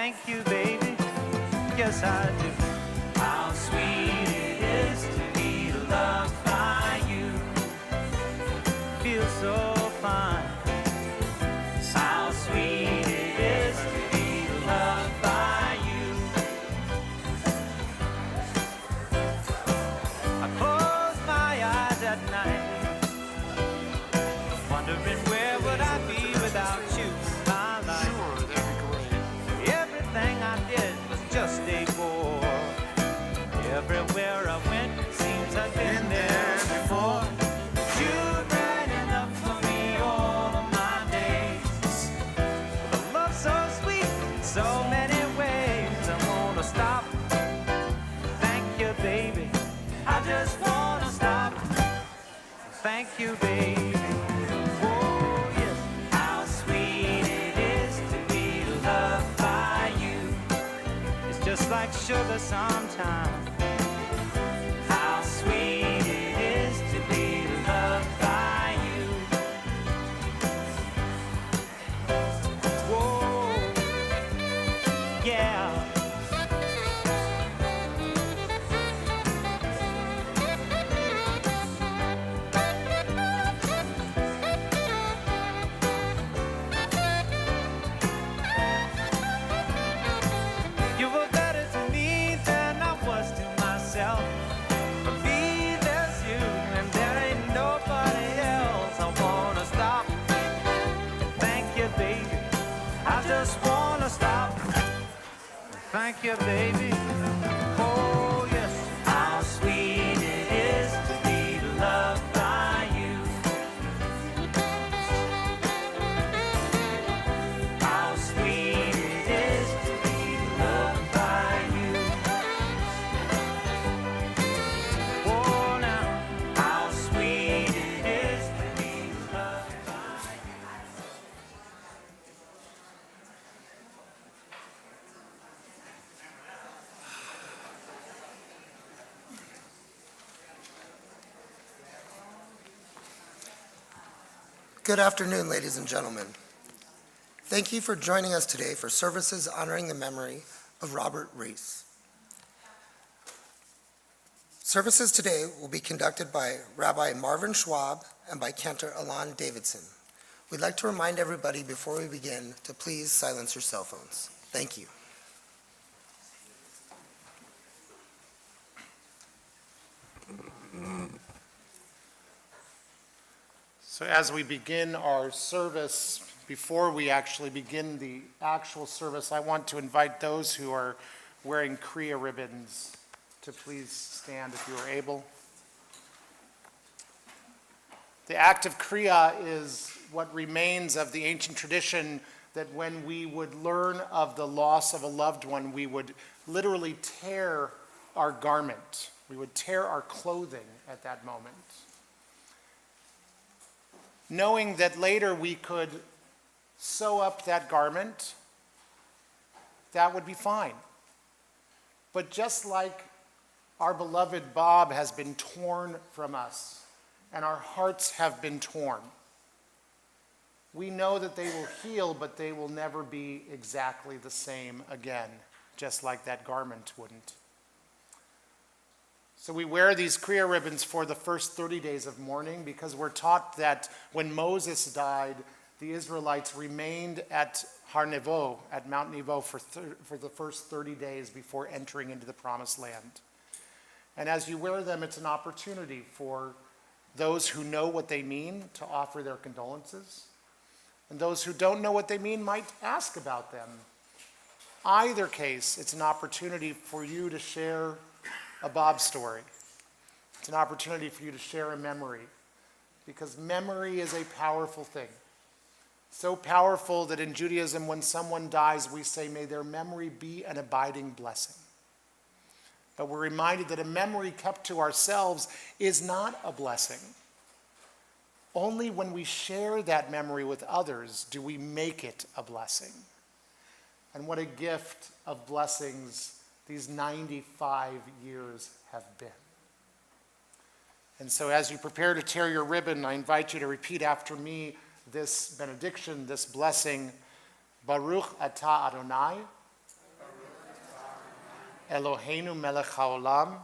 thank you, baby. Yes, I do. How sweet it is to be loved by you. Feels so fine. How sweet it is to be loved by you. I close my eyes at night, wondering where would I be without you. My life, Sure, that'd be great. everything I did was just a bore. Everywhere I went, seems I've been there before. You'd right enough for me all of my days. With a love so sweet in so many ways, I wanna stop. Thank you, baby. I just wanna stop. Thank you, baby. Oh, yes. How sweet it is to be loved by you. It's just like sugar sometimes. How sweet it is to be loved by you. Whoa, yeah. You were better to me than I was to myself. For me, there's you, and there ain't nobody else. I wanna stop. Thank you, baby. I just wanna stop. Thank you, baby. Oh, yes. How sweet it is to be loved by you. How sweet it is to be loved by you. Oh, now, how sweet it is to be loved by you. Good afternoon, ladies and gentlemen. Thank you for joining us today for services honoring the memory of Robert Reiss. Services today will be conducted by Rabbi Marvin Schwab and by Cantor Alon Davidson. We'd like to remind everybody before we begin to please silence your cell phones. Thank you. So as we begin our service, before we actually begin the actual service, I want to invite those who are wearing Kriya ribbons to please stand if you are able. The act of Kriya is what remains of the ancient tradition that when we would learn of the loss of a loved one, we would literally tear our garment. We would tear our clothing at that moment, knowing that later we could sew up that garment. That would be fine. But just like our beloved Bob has been torn from us and our hearts have been torn, we know that they will heal, but they will never be exactly the same again, just like that garment wouldn't. So we wear these Kriya ribbons for the first 30 days of mourning because we're taught that when Moses died, the Israelites remained at Har Nevo, at Mount Nebo, for the first 30 days before entering into the Promised Land. And as you wear them, it's an opportunity for those who know what they mean to offer their condolences, and those who don't know what they mean might ask about them. Either case, it's an opportunity for you to share a Bob story. It's an opportunity for you to share a memory, because memory is a powerful thing. So powerful that in Judaism, when someone dies, we say, may their memory be an abiding blessing. But we're reminded that a memory kept to ourselves is not a blessing. Only when we share that memory with others do we make it a blessing. And what a gift of blessings these 95 years have been. And so as you prepare to tear your ribbon, I invite you to repeat after me this benediction, this blessing. Baruch atah Adonai, Eloheinu melech haolam,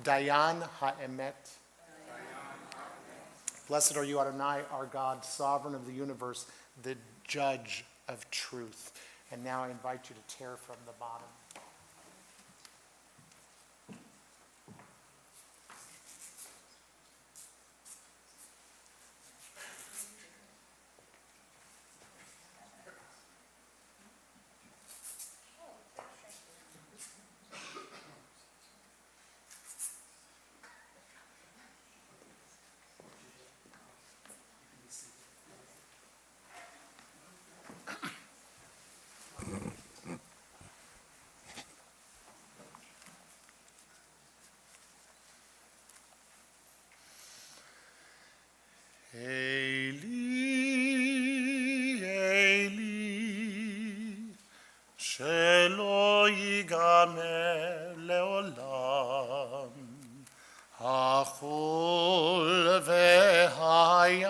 Dayan ha'emet. Blessed are you, Adonai, our God, sovereign of the universe, the judge of truth. And now I invite you to tear from the bottom. Eli, Eli, shelo yigamer leolam, hachol vehayam,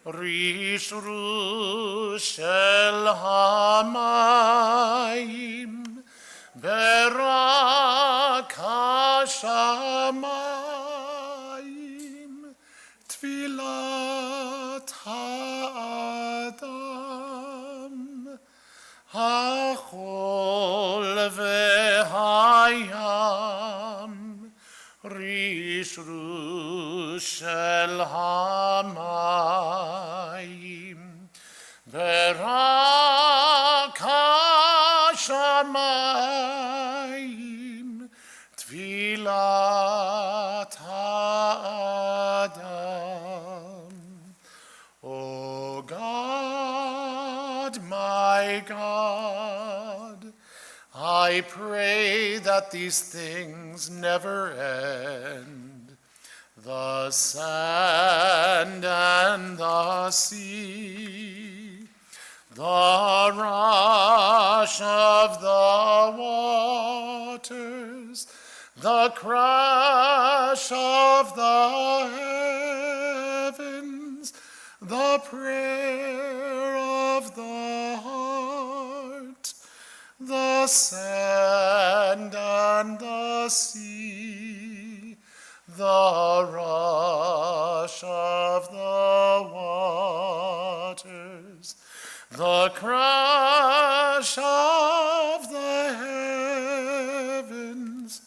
rishru shel hamayim, berak hashamayim, Tfilat ha'adam, ha'chol ve'hayam, rishru shel hamayim, berak hashamayim, Tfilat ha'adam. O God, my God, I pray that these things never end. The sand and the sea, the rush of the waters, the crash of the heavens, the prayer of the heart, the sand and the sea, the rush of the waters, the crash of the heavens,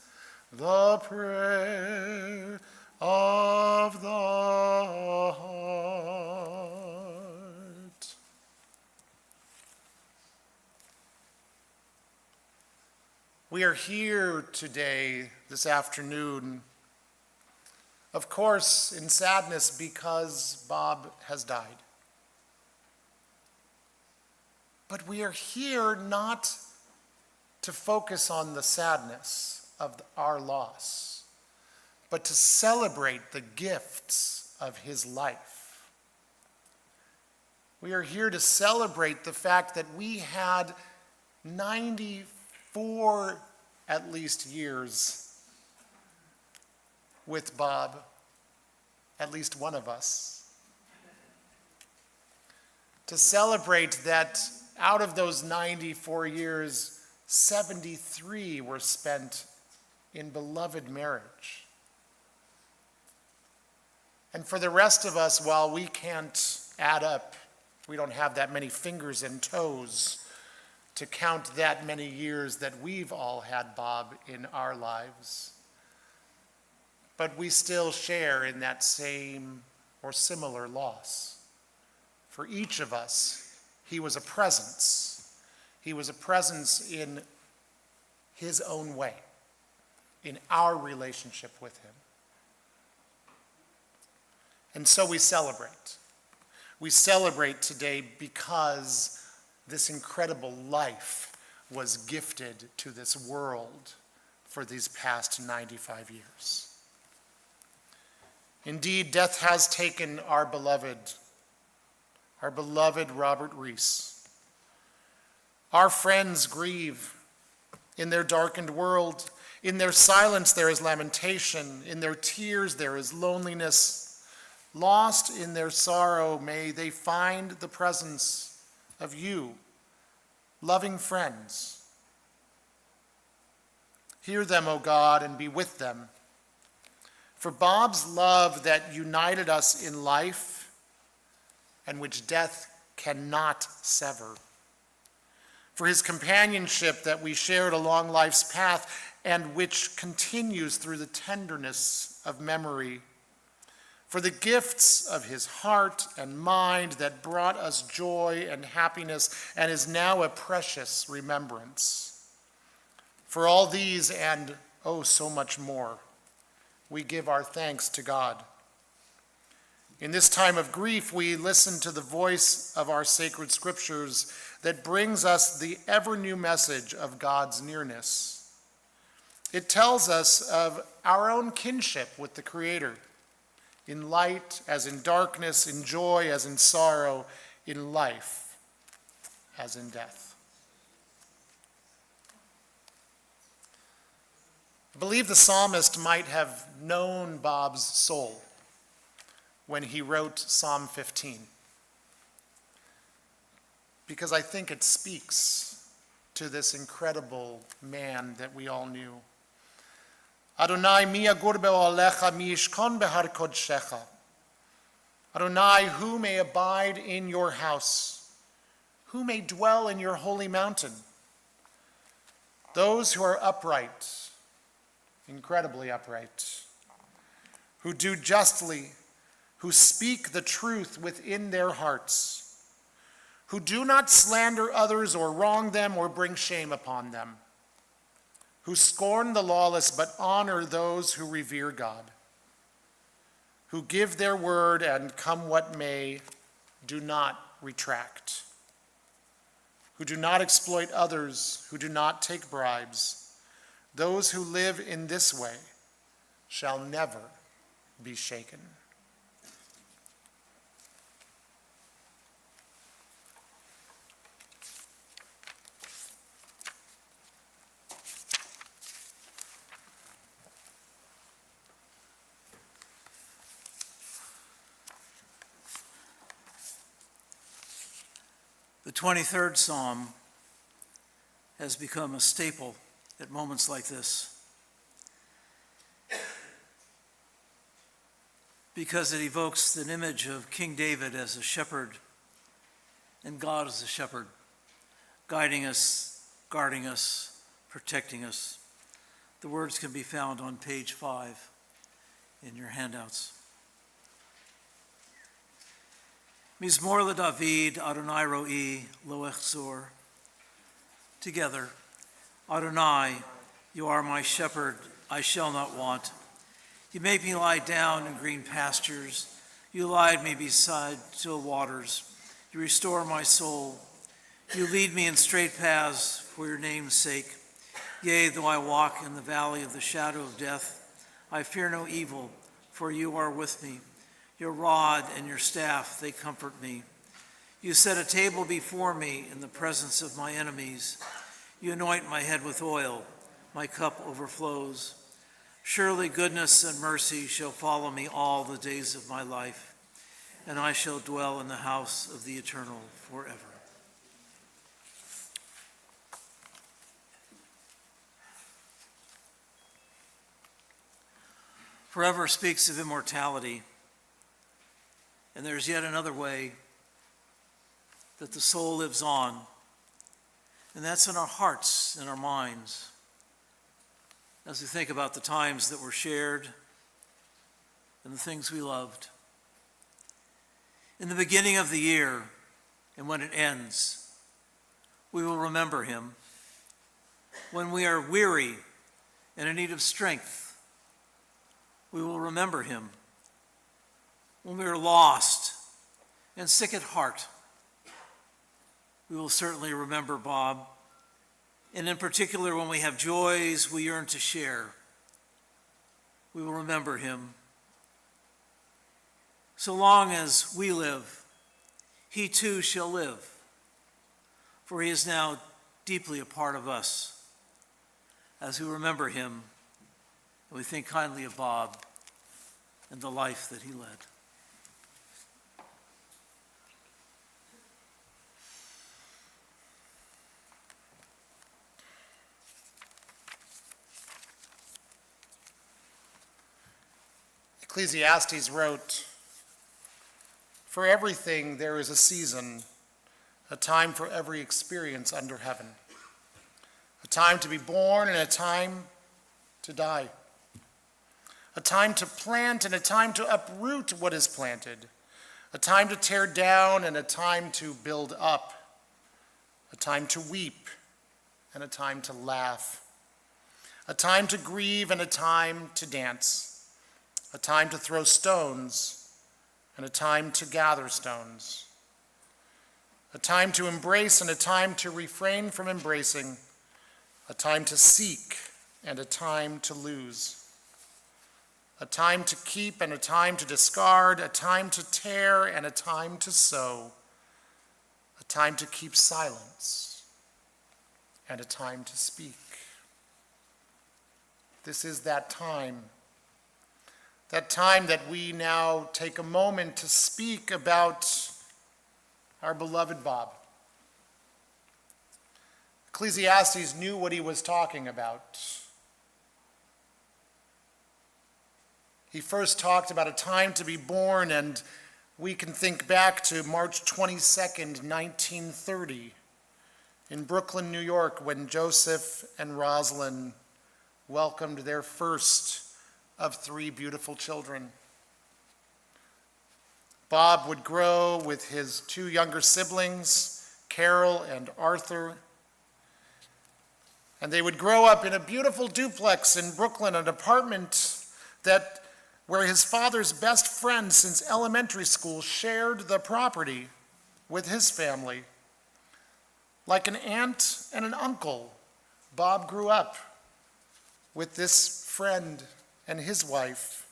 the prayer of the heart. We are here today, this afternoon, of course, in sadness because Bob has died. But we are here not to focus on the sadness of our loss, but to celebrate the gifts of his life. We are here to celebrate the fact that we had 94 at least years with Bob, at least one of us. To celebrate that out of those 94 years, 73 were spent in beloved marriage. And for the rest of us, while we can't add up, we don't have that many fingers and toes to count that many years that we've all had Bob in our lives. But we still share in that same or similar loss. For each of us, he was a presence. He was a presence in his own way, in our relationship with him. And so we celebrate. We celebrate today because this incredible life was gifted to this world for these past 95 years. Indeed, death has taken our beloved Robert Reiss. Our friends grieve in their darkened world. In their silence there is lamentation. In their tears there is loneliness. Lost in their sorrow, may they find the presence of you, loving friends. Hear them, O God, and be with them. For Bob's love that united us in life and which death cannot sever. For his companionship that we shared along life's path and which continues through the tenderness of memory. For the gifts of his heart and mind that brought us joy and happiness and is now a precious remembrance. For all these and oh so much more, we give our thanks to God. In this time of grief, we listen to the voice of our sacred scriptures that brings us the ever-new message of God's nearness. It tells us of our own kinship with the Creator, in light as in darkness, in joy as in sorrow, in life as in death. I believe the psalmist might have known Bob's soul when he wrote Psalm 15, because I think it speaks to this incredible man that we all knew. Adonai, mi agurbe olecha mi yishkon behar kodshecha. Adonai, who may abide in your house? Who may dwell in your holy mountain? Those who are upright, incredibly upright, who do justly, who speak the truth within their hearts, who do not slander others or wrong them or bring shame upon them, who scorn the lawless but honor those who revere God, who give their word and come what may, do not retract, who do not exploit others, who do not take bribes. Those who live in this way shall never be shaken. The 23rd Psalm has become a staple at moments like this because it evokes an image of King David as a shepherd and God as a shepherd, guiding us, guarding us, protecting us. The words can be found on page 5 in your handouts. Mizmor LeDavid, Adonai Ro'i, Lo Echzor. Together, Adonai, you are my shepherd, I shall not want. You make me lie down in green pastures. You lied me beside still waters. You restore my soul. You lead me in straight paths for your name's sake. Yea, though I walk in the valley of the shadow of death, I fear no evil, for you are with me. Your rod and your staff, they comfort me. You set a table before me in the presence of my enemies. You anoint my head with oil. My cup overflows. Surely goodness and mercy shall follow me all the days of my life, and I shall dwell in the house of the Eternal forever. Forever speaks of immortality. And there's yet another way that the soul lives on, and that's in our hearts and our minds. As we think about the times that were shared and the things we loved. In the beginning of the year and when it ends, we will remember him. When we are weary and in need of strength, we will remember him. When we are lost and sick at heart, we will certainly remember Bob. And in particular, when we have joys we yearn to share, we will remember him. So long as we live, he too shall live, for he is now deeply a part of us. As we remember him, and we think kindly of Bob and the life that he led. Ecclesiastes wrote, "For everything there is a season, a time for every experience under heaven, a time to be born and a time to die, a time to plant and a time to uproot what is planted, a time to tear down and a time to build up, a time to weep and a time to laugh, a time to grieve and a time to dance, a time to throw stones and a time to gather stones, a time to embrace and a time to refrain from embracing, a time to seek and a time to lose, a time to keep and a time to discard, a time to tear and a time to sow, a time to keep silence and a time to speak." This is that time that we now take a moment to speak about our beloved Bob. Ecclesiastes knew what he was talking about. He first talked about a time to be born, and we can think back to March 22nd, 1930, in Brooklyn, New York, when Joseph and Rosalind welcomed their first of 3 beautiful children. Bob would grow with his 2 younger siblings, Carol and Arthur, and they would grow up in a beautiful duplex in Brooklyn, an apartment where his father's best friend since elementary school shared the property with his family. Like an aunt and an uncle, Bob grew up with this friend and his wife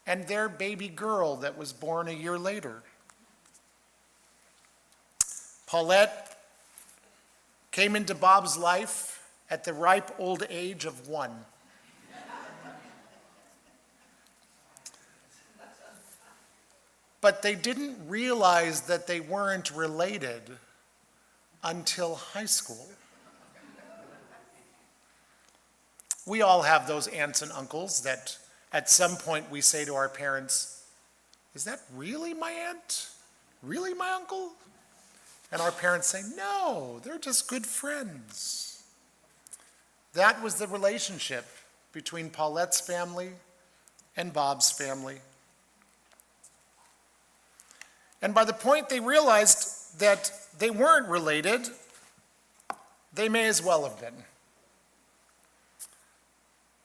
and their baby girl that was born a year later. Paulette came into Bob's life at the ripe old age of 1. But they didn't realize that they weren't related until high school. We all have those aunts and uncles that at some point we say to our parents, "Is that really my aunt? Really my uncle?" And our parents say, "No, they're just good friends." That was the relationship between Paulette's family and Bob's family. And by the point they realized that they weren't related, they may as well have been.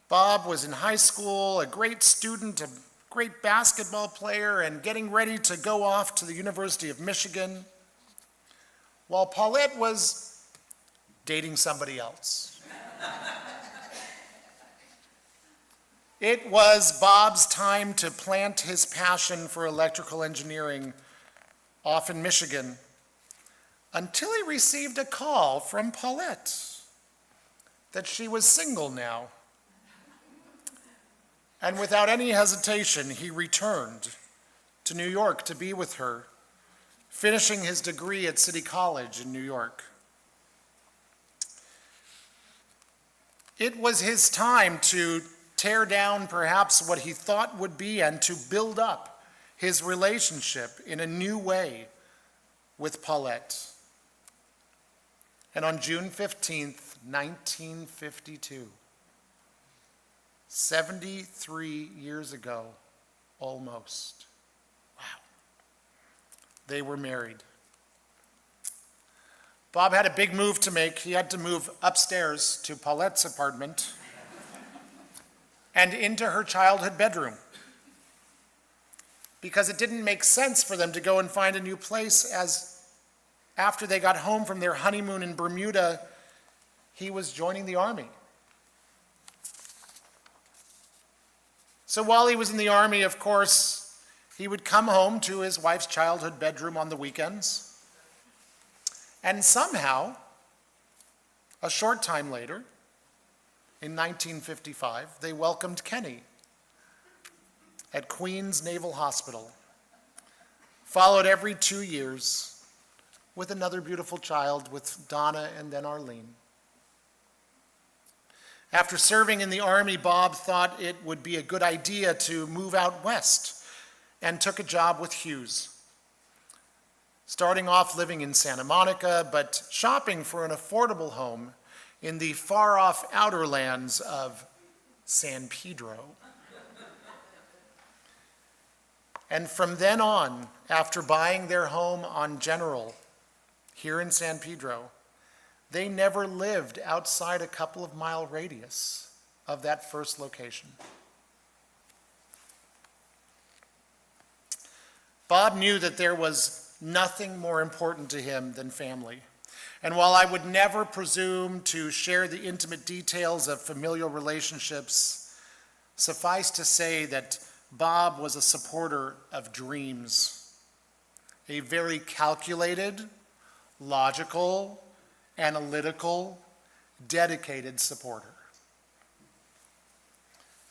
Bob was in high school, a great student, a great basketball player, and getting ready to go off to the University of Michigan, while Paulette was dating somebody else. It was Bob's time to plant his passion for electrical engineering off in Michigan, until he received a call from Paulette that she was single now. And without any hesitation, he returned to New York to be with her, finishing his degree at City College in New York. It was his time to tear down perhaps what he thought would be and to build up his relationship in a new way with Paulette. And on June 15th, 1952, 73 years ago, almost. Wow. They were married. Bob had a big move to make. He had to move upstairs to Paulette's apartment and into her childhood bedroom, because it didn't make sense for them to go and find a new place, as after they got home from their honeymoon in Bermuda, he was joining the Army. So while he was in the Army, of course, he would come home to his wife's childhood bedroom on the weekends. And somehow, a short time later, in 1955, they welcomed Kenny at Queens Naval Hospital, followed every 2 years with another beautiful child with Donna and then Arlene. After serving in the Army, Bob thought it would be a good idea to move out west and took a job with Hughes. Starting off living in Santa Monica, but shopping for an affordable home in the far-off outer lands of San Pedro. And from then on, after buying their home on General here in San Pedro, they never lived outside a couple of mile radius of that first location. Bob knew that there was nothing more important to him than family. And while I would never presume to share the intimate details of familial relationships, suffice to say that Bob was a supporter of dreams, a very calculated, logical, analytical, dedicated supporter.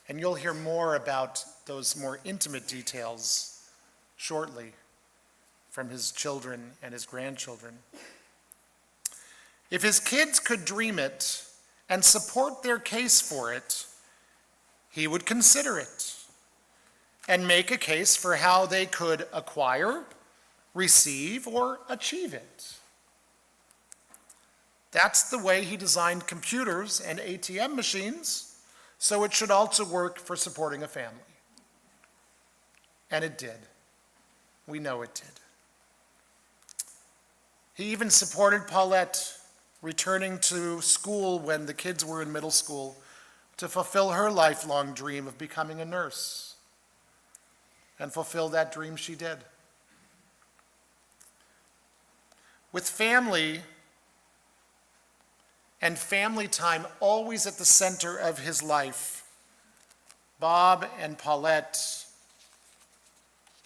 And you'll hear more about those more intimate details shortly from his children and his grandchildren. If his kids could dream it and support their case for it, he would consider it and make a case for how they could acquire, receive, or achieve it. That's the way he designed computers and ATM machines, so it should also work for supporting a family. And it did. We know it did. He even supported Paulette returning to school when the kids were in middle school to fulfill her lifelong dream of becoming a nurse. And fulfill that dream she did. With family and family time always at the center of his life, Bob and Paulette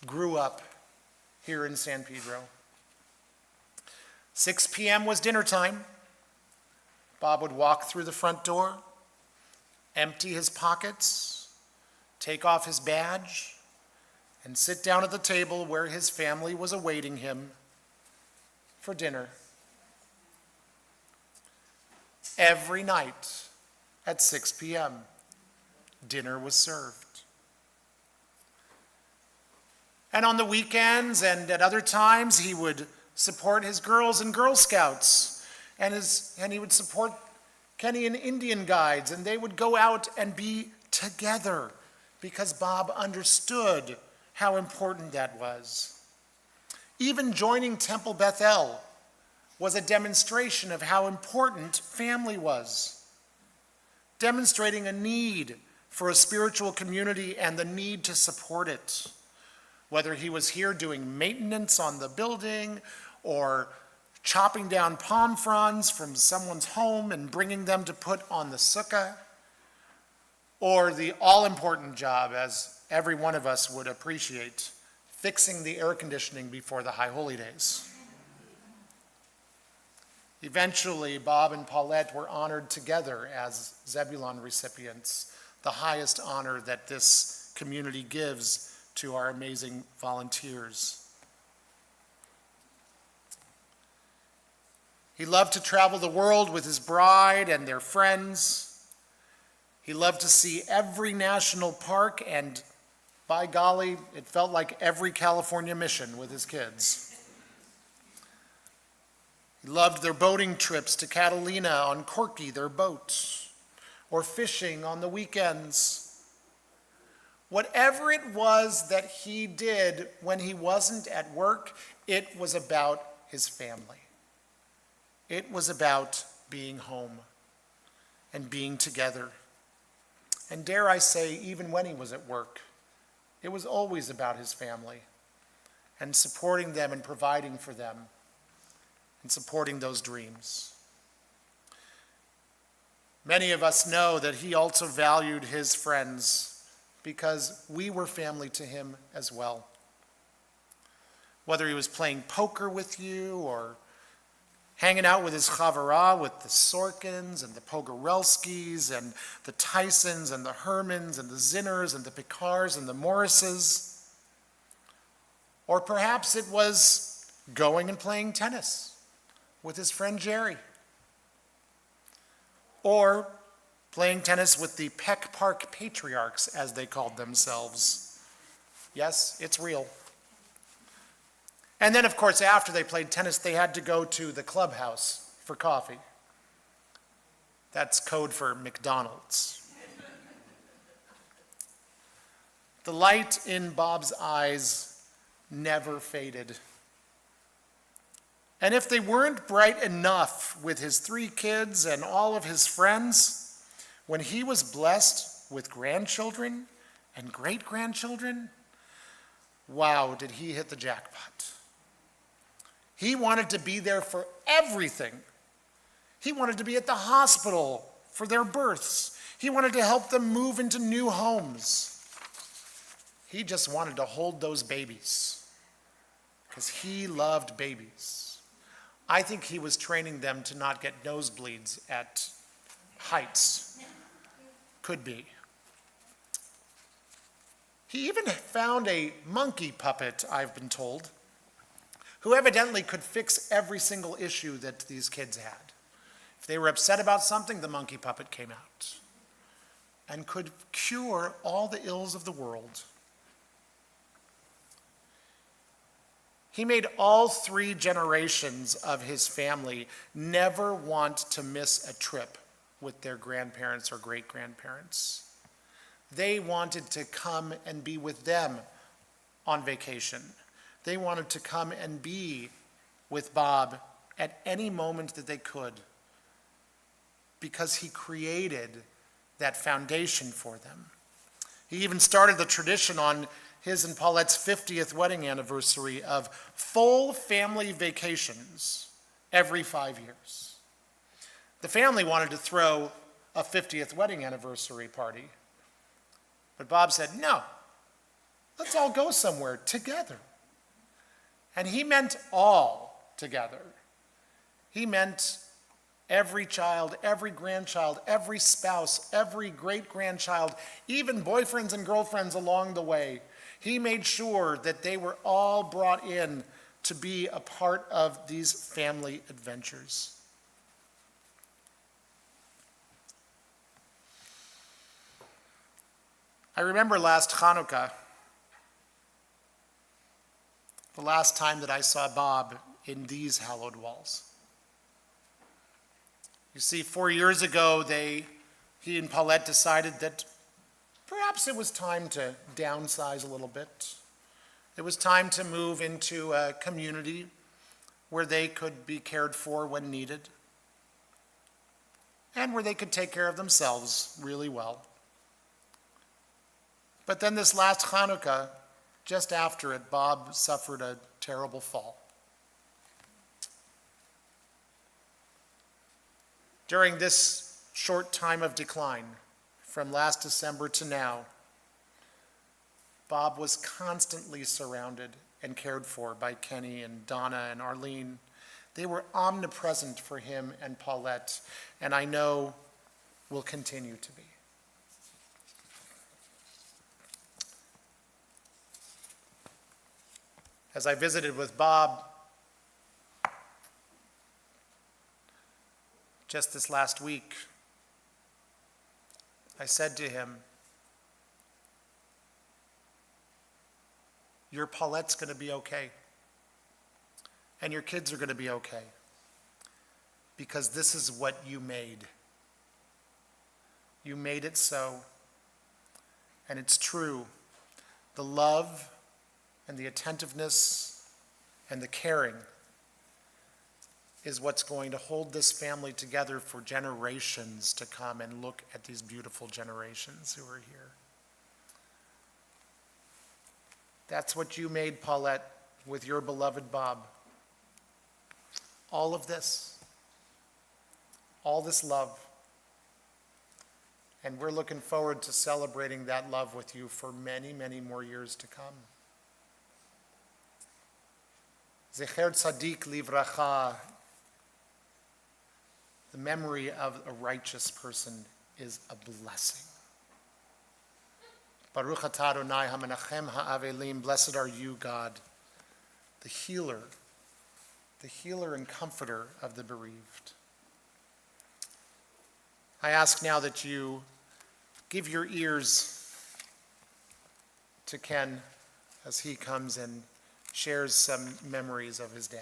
grew up here in San Pedro. 6 p.m. was dinner time. Bob would walk through the front door, empty his pockets, take off his badge, and sit down at the table where his family was awaiting him for dinner. Every night at 6 p.m., dinner was served. And on the weekends and at other times, he would support his Girls and Girl Scouts, and he would support Kenyan Indian guides, and they would go out and be together because Bob understood how important that was. Even joining Temple Bethel was a demonstration of how important family was, demonstrating a need for a spiritual community and the need to support it. Whether he was here doing maintenance on the building or chopping down palm fronds from someone's home and bringing them to put on the sukkah, or the all-important job, as every one of us would appreciate, fixing the air conditioning before the High Holy Days. Eventually, Bob and Paulette were honored together as Zebulon recipients, the highest honor that this community gives to our amazing volunteers. He loved to travel the world with his bride and their friends. He loved to see every national park, and by golly, it felt like every California mission with his kids. He loved their boating trips to Catalina on Corky, their boat, or fishing on the weekends. Whatever it was that he did when he wasn't at work, it was about his family. It was about being home and being together. And dare I say, even when he was at work, it was always about his family and supporting them and providing for them and supporting those dreams. Many of us know that he also valued his friends because we were family to him as well. Whether he was playing poker with you or hanging out with his chavara, with the Sorkins and the Pogorelskis and the Tysons and the Hermans and the Zinners and the Picards and the Morrises. Or perhaps it was going and playing tennis with his friend Jerry. Or playing tennis with the Peck Park Patriarchs, as they called themselves. Yes, it's real. And then, of course, after they played tennis, they had to go to the clubhouse for coffee. That's code for McDonald's. The light in Bob's eyes never faded. And if they weren't bright enough with his 3 kids and all of his friends, when he was blessed with grandchildren and great-grandchildren, wow, did he hit the jackpot. He wanted to be there for everything. He wanted to be at the hospital for their births. He wanted to help them move into new homes. He just wanted to hold those babies because he loved babies. I think he was training them to not get nosebleeds at heights. Could be. He even found a monkey puppet, I've been told, who evidently could fix every single issue that these kids had. If they were upset about something, the monkey puppet came out and could cure all the ills of the world. He made all 3 generations of his family never want to miss a trip with their grandparents or great-grandparents. They wanted to come and be with them on vacation. They wanted to come and be with Bob at any moment that they could because he created that foundation for them. He even started the tradition on his and Paulette's 50th wedding anniversary of full family vacations every 5 years. The family wanted to throw a 50th wedding anniversary party, but Bob said, no, let's all go somewhere together. And he meant all together. He meant every child, every grandchild, every spouse, every great-grandchild, even boyfriends and girlfriends along the way. He made sure that they were all brought in to be a part of these family adventures. I remember last Hanukkah, the last time that I saw Bob in these hallowed walls. You see, 4 years ago, he and Paulette decided that perhaps it was time to downsize a little bit. It was time to move into a community where they could be cared for when needed and where they could take care of themselves really well. But then this last Hanukkah, just after it, Bob suffered a terrible fall. During this short time of decline, from last December to now, Bob was constantly surrounded and cared for by Kenny and Donna and Arlene. They were omnipresent for him and Paulette, and I know will continue to be. As I visited with Bob just this last week, I said to him, your Paulette's going to be okay, and your kids are going to be okay, because this is what you made. You made it so, and it's true. The love and the attentiveness and the caring is what's going to hold this family together for generations to come. And look at these beautiful generations who are here. That's what you made, Paulette, with your beloved Bob. All of this, all this love. And we're looking forward to celebrating that love with you for many, many more years to come. Zecher Tzadik Livracha. The memory of a righteous person is a blessing. Baruch atah Adonai hamenachem ha'avelim. Blessed are you, God, the healer and comforter of the bereaved. I ask now that you give your ears to Ken as he comes and shares some memories of his dad.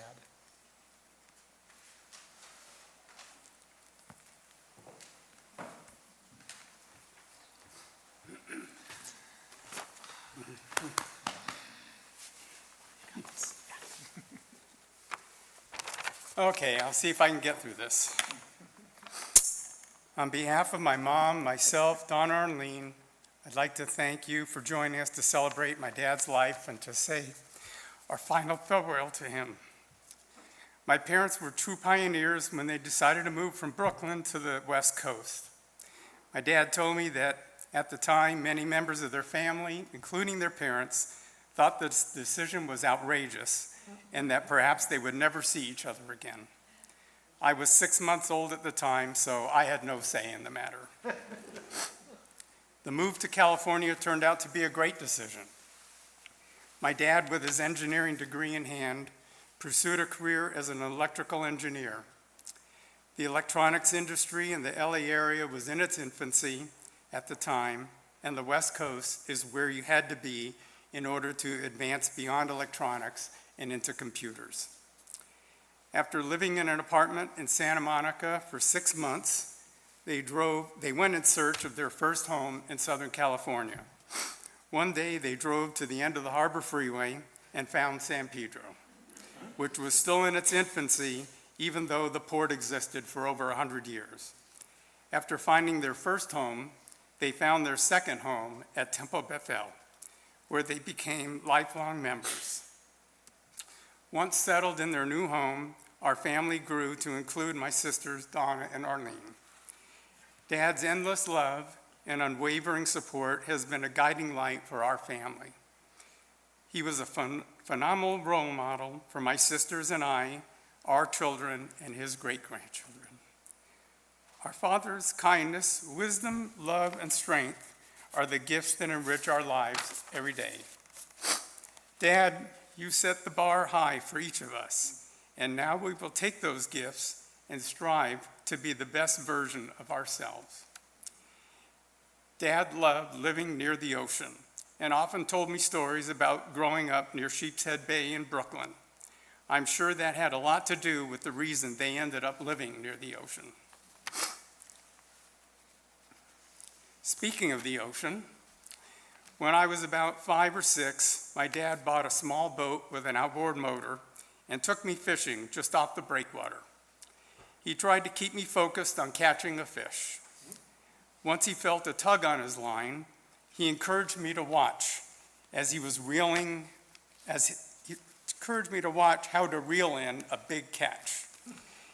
Okay, I'll see if I can get through this. On behalf of my mom, myself, Donna, Arlene, I'd like to thank you for joining us to celebrate my dad's life and to say our final farewell to him. My parents were true pioneers when they decided to move from Brooklyn to the West Coast. My dad told me that at the time, many members of their family, including their parents, thought this decision was outrageous and that perhaps they would never see each other again. I was 6 months old at the time, so I had no say in the matter. The move to California turned out to be a great decision. My dad, with his engineering degree in hand, pursued a career as an electrical engineer. The electronics industry in the LA area was in its infancy at the time, and the West Coast is where you had to be in order to advance beyond electronics and into computers. After living in an apartment in Santa Monica for 6 months, they went in search of their first home in Southern California. One day they drove to the end of the Harbor Freeway and found San Pedro, which was still in its infancy, even though the port existed for over 100 years. After finding their first home, they found their second home at Temple Bethel, where they became lifelong members. Once settled in their new home, our family grew to include my sisters, Donna and Arlene. Dad's endless love and unwavering support has been a guiding light for our family. He was a phenomenal role model for my sisters and I, our children, and his great-grandchildren. Our Father's kindness, wisdom, love, and strength are the gifts that enrich our lives every day. Dad, you set the bar high for each of us, and now we will take those gifts and strive to be the best version of ourselves. Dad loved living near the ocean and often told me stories about growing up near Sheepshead Bay in Brooklyn. I'm sure that had a lot to do with the reason they ended up living near the ocean. Speaking of the ocean, when I was about 5 or 6, my dad bought a small boat with an outboard motor and took me fishing just off the breakwater. He tried to keep me focused on catching a fish. Once he felt a tug on his line, he encouraged me to watch how to reel in a big catch.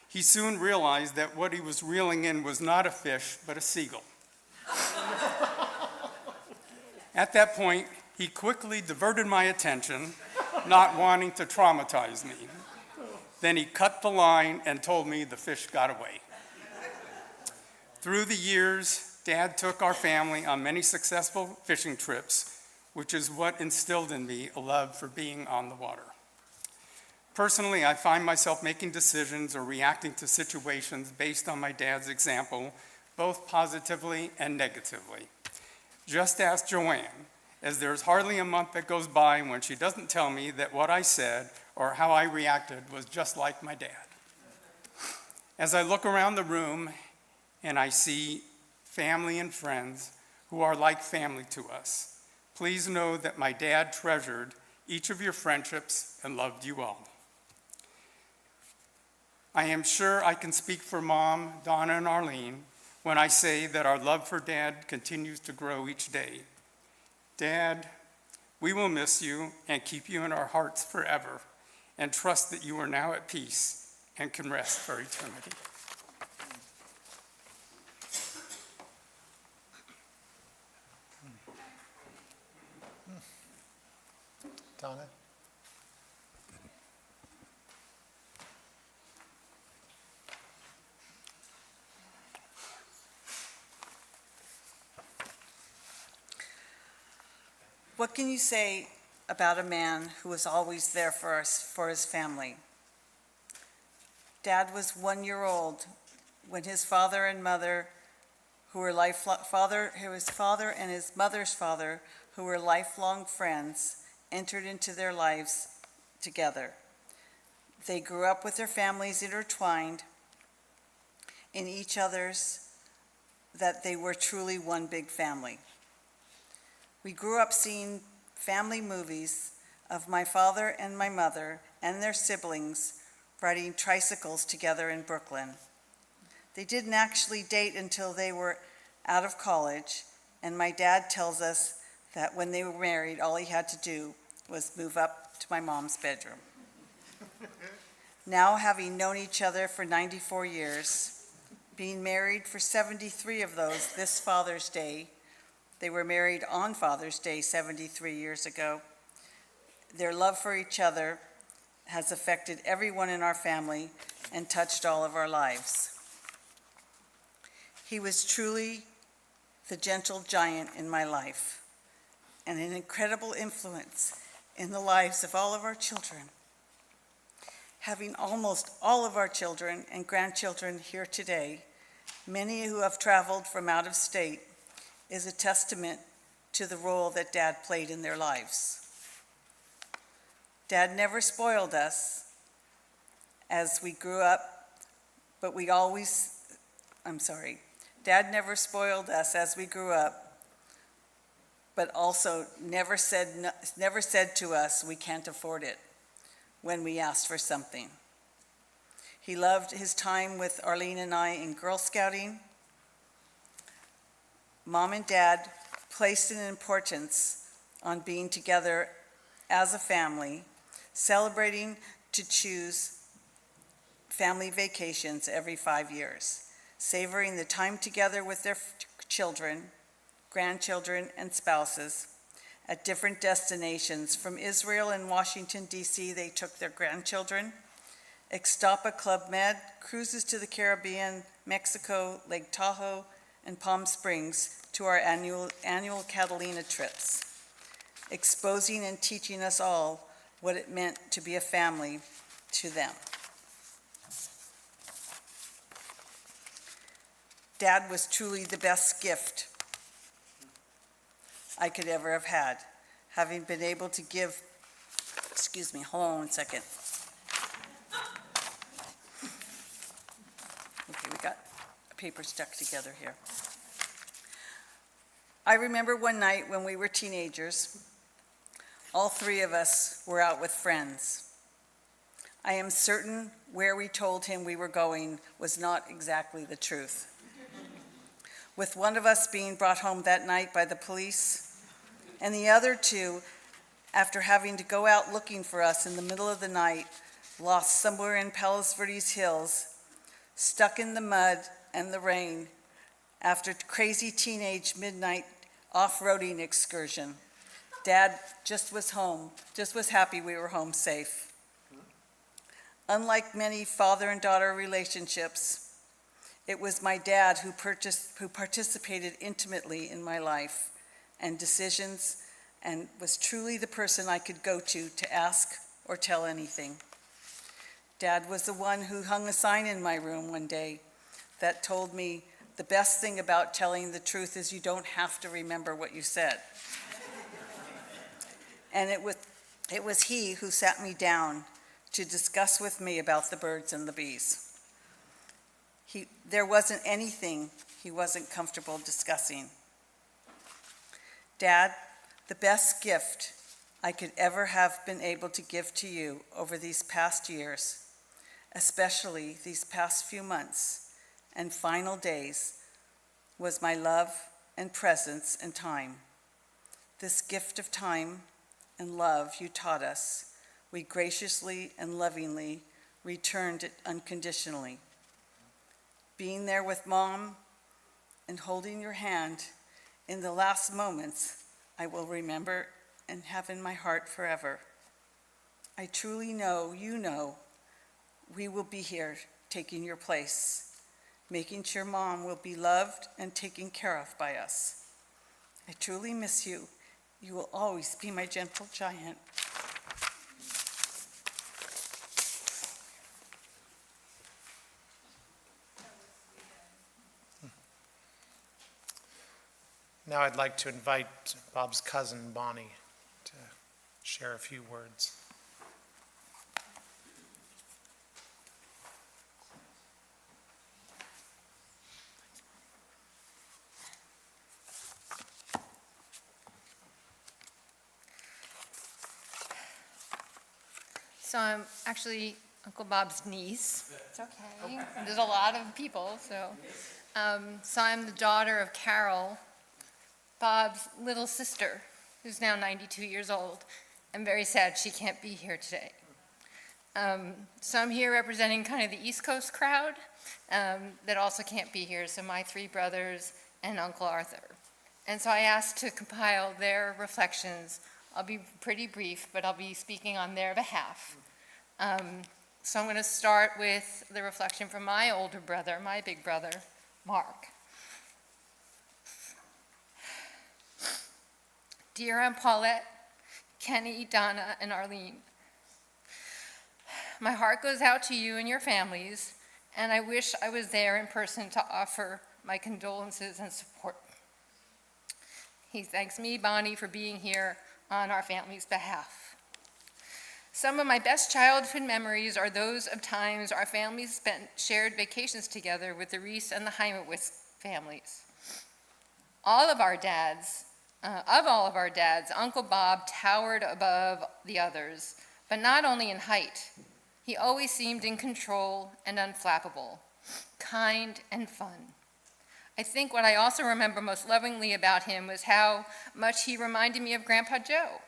He soon realized that what he was reeling in was not a fish, but a seagull. At that point, he quickly diverted my attention, not wanting to traumatize me. Then he cut the line and told me the fish got away. Through the years, Dad took our family on many successful fishing trips, which is what instilled in me a love for being on the water. Personally, I find myself making decisions or reacting to situations based on my dad's example, both positively and negatively. Just ask Joanne, as there's hardly a month that goes by when she doesn't tell me that what I said or how I reacted was just like my dad. As I look around the room and I see family and friends who are like family to us, please know that my dad treasured each of your friendships and loved you all. I am sure I can speak for Mom, Donna, and Arlene when I say that our love for Dad continues to grow each day. Dad, we will miss you and keep you in our hearts forever, and trust that you are now at peace and can rest for eternity. Donna? What can you say about a man who was always there for us, for his family? Dad was 1 year old when his father and mother his father and his mother's father, who were lifelong friends, entered into their lives together. They grew up with their families intertwined in each other's, that they were truly one big family. We grew up seeing family movies of my father and my mother and their siblings riding tricycles together in Brooklyn. They didn't actually date until they were out of college, and my dad tells us that when they were married, all he had to do was move up to my mom's bedroom. Now, having known each other for 94 years, being married for 73 of those this Father's Day, they were married on Father's Day 73 years ago, their love for each other has affected everyone in our family and touched all of our lives. He was truly the gentle giant in my life and an incredible influence in the lives of all of our children. Having almost all of our children and grandchildren here today, many who have traveled from out of state, is a testament to the role that Dad played in their lives. Dad never spoiled us as we grew up, but Dad never spoiled us as we grew up, but also never said to us, we can't afford it, when we asked for something. He loved his time with Arlene and I in Girl Scouting. Mom and Dad placed an importance on being together as a family, celebrating to choose family vacations every 5 years, savoring the time together with their children, grandchildren, and spouses at different destinations. From Israel and Washington, D.C., they took their grandchildren. Extapa Club Med, cruises to the Caribbean, Mexico, Lake Tahoe, and Palm Springs to our annual Catalina trips, exposing and teaching us all what it meant to be a family to them. Dad was truly the best gift I could ever have had, having been able to give, hold on one second. Okay, we got a paper stuck together here. I remember one night when we were teenagers, all three of us were out with friends. I am certain where we told him we were going was not exactly the truth. With one of us being brought home that night by the police, and the other two, after having to go out looking for us in the middle of the night, lost somewhere in Palos Verdes hills, stuck in the mud and the rain after crazy teenage midnight off-roading excursion. Dad just was happy we were home safe. Unlike many father and daughter relationships, it was my dad who participated intimately in my life and decisions, and was truly the person I could go to ask or tell anything. Dad was the one who hung a sign in my room one day that told me the best thing about telling the truth is you don't have to remember what you said. And it was he who sat me down to discuss with me about the birds and the bees. There wasn't anything he wasn't comfortable discussing. Dad, the best gift I could ever have been able to give to you over these past years, especially these past few months and final days, was my love and presence and time. This gift of time and love you taught us, we graciously and lovingly returned it unconditionally. Being there with Mom and holding your hand in the last moments, I will remember and have in my heart forever. I truly know, you know, we will be here taking your place, making sure Mom will be loved and taken care of by us. I truly miss you. You will always be my gentle giant. Now I'd like to invite Bob's cousin, Bonnie, to share a few words. So I'm actually Uncle Bob's niece. It's okay. There's a lot of people, so. So I'm the daughter of Carol, Bob's little sister, who's now 92 years old. I'm very sad she can't be here today. So I'm here representing kind of the East Coast crowd that also can't be here, so my three brothers and Uncle Arthur. And so I asked to compile their reflections. I'll be pretty brief, but I'll be speaking on their behalf. So I'm going to start with the reflection from my older brother, my big brother, Mark. Dear Aunt Paulette, Kenneth, Donna, and Arlene, my heart goes out to you and your families, and I wish I was there in person to offer my condolences and support. He thanks me, Bonnie, for being here on our family's behalf. Some of my best childhood memories are those of times our families spent shared vacations together with the Reiss and the Heimowitz families. Of all of our dads, Uncle Bob towered above the others, but not only in height. He always seemed in control and unflappable, kind and fun. I think what I also remember most lovingly about him was how much he reminded me of Grandpa Joe,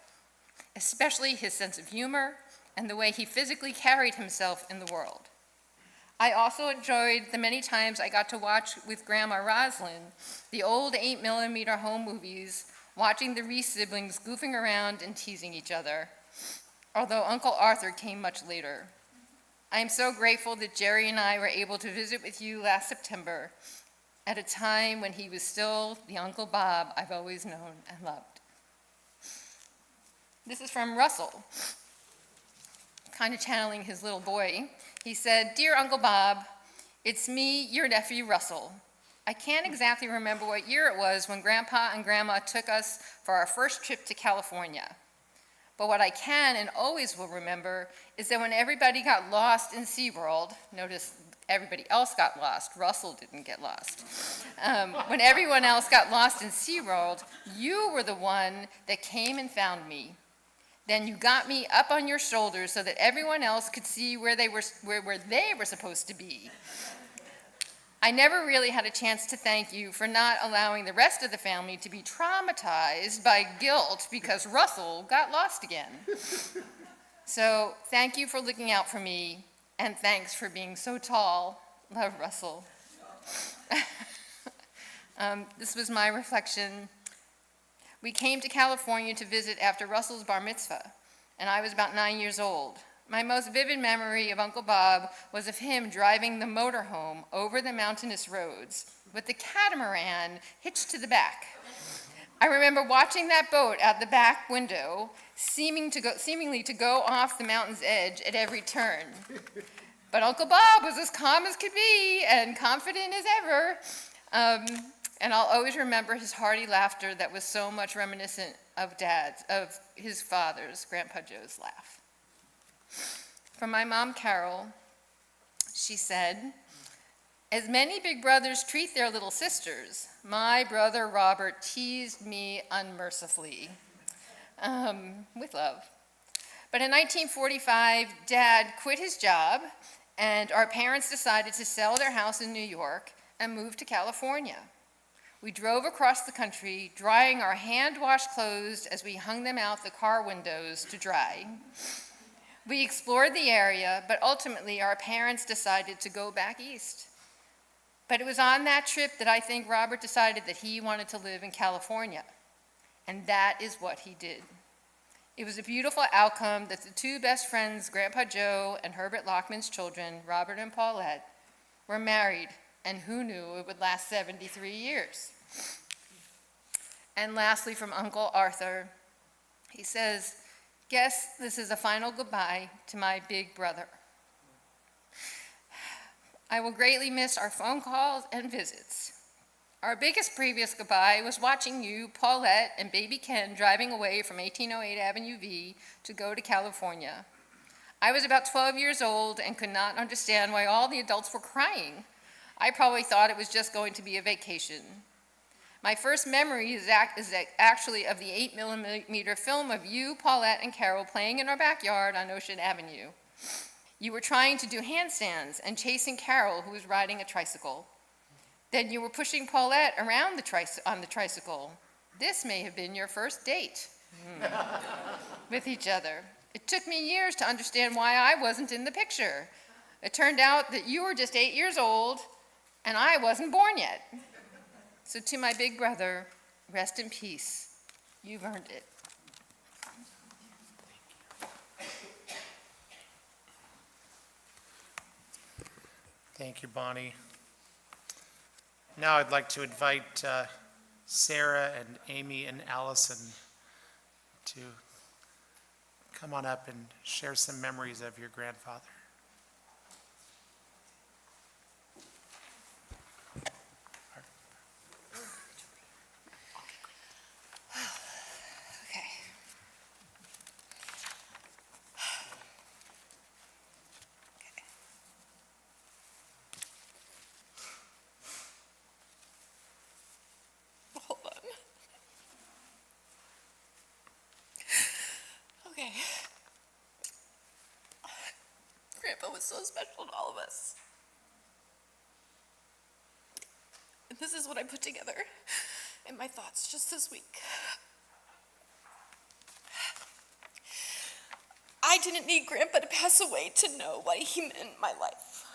especially his sense of humor and the way he physically carried himself in the world. I also enjoyed the many times I got to watch with Grandma Roslyn the old 8mm home movies, watching the Reiss siblings goofing around and teasing each other, although Uncle Arthur came much later. I am so grateful that Jerry and I were able to visit with you last September at a time when he was still the Uncle Bob I've always known and loved. This is from Russell, kind of channeling his little boy. He said, "Dear Uncle Bob, it's me, your nephew Russell. I can't exactly remember what year it was when Grandpa and Grandma took us for our first trip to California. But what I can and always will remember is that when everybody got lost in SeaWorld, notice everybody else got lost, Russell didn't get lost. When everyone else got lost in SeaWorld, you were the one that came and found me. Then you got me up on your shoulders so that everyone else could see where they were supposed to be. I never really had a chance to thank you for not allowing the rest of the family to be traumatized by guilt because Russell got lost again. So thank you for looking out for me, and thanks for being so tall. Love, Russell." This was my reflection. We came to California to visit after Russell's bar mitzvah, and I was about 9 years old. My most vivid memory of Uncle Bob was of him driving the motorhome over the mountainous roads with the catamaran hitched to the back. I remember watching that boat out the back window, seemingly to go off the mountain's edge at every turn. But Uncle Bob was as calm as could be and confident as ever. And I'll always remember his hearty laughter that was so much reminiscent of his father's, Grandpa Joe's laugh. From my mom, Carol, she said, "As many big brothers treat their little sisters, my brother Robert teased me unmercifully." With love. But in 1945, Dad quit his job, and our parents decided to sell their house in New York and move to California. We drove across the country, drying our hand-washed clothes as we hung them out the car windows to dry. We explored the area, but ultimately our parents decided to go back east. But it was on that trip that I think Robert decided that he wanted to live in California, and that is what he did. It was a beautiful outcome that the two best friends, Grandpa Joe and Herbert Lockman's children, Robert and Paulette, were married, and who knew it would last 73 years. And lastly, from Uncle Arthur, he says, "Guess this is a final goodbye to my big brother. I will greatly miss our phone calls and visits. Our biggest previous goodbye was watching you, Paulette, and baby Ken driving away from 1808 Avenue V to go to California. I was about 12 years old and could not understand why all the adults were crying. I probably thought it was just going to be a vacation. My first memory is actually of the 8mm film of you, Paulette, and Carol playing in our backyard on Ocean Avenue. You were trying to do handstands and chasing Carol, who was riding a tricycle. Then you were pushing Paulette around on the tricycle. This may have been your first date with each other. It took me years to understand why I wasn't in the picture. It turned out that you were just 8 years old and I wasn't born yet. So to my big brother, rest in peace. You've earned it. Thank you, Bonnie. Now I'd like to invite Sarah and Amy and Allison to come on up and share some memories of your grandfather. Okay. Hold on. Okay. Grandpa was so special to all of us. And this is what I put together in my thoughts just this week. I didn't need Grandpa to pass away to know what he meant in my life.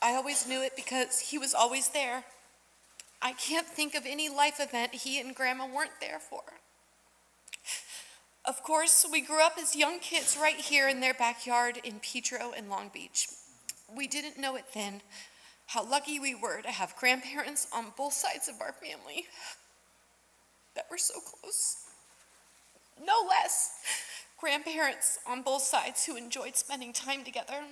I always knew it because he was always there. I can't think of any life event he and Grandma weren't there for. Of course, we grew up as young kids right here in their backyard in Petro and Long Beach. We didn't know it then how lucky we were to have grandparents on both sides of our family that were so close. No less, grandparents on both sides who enjoyed spending time together.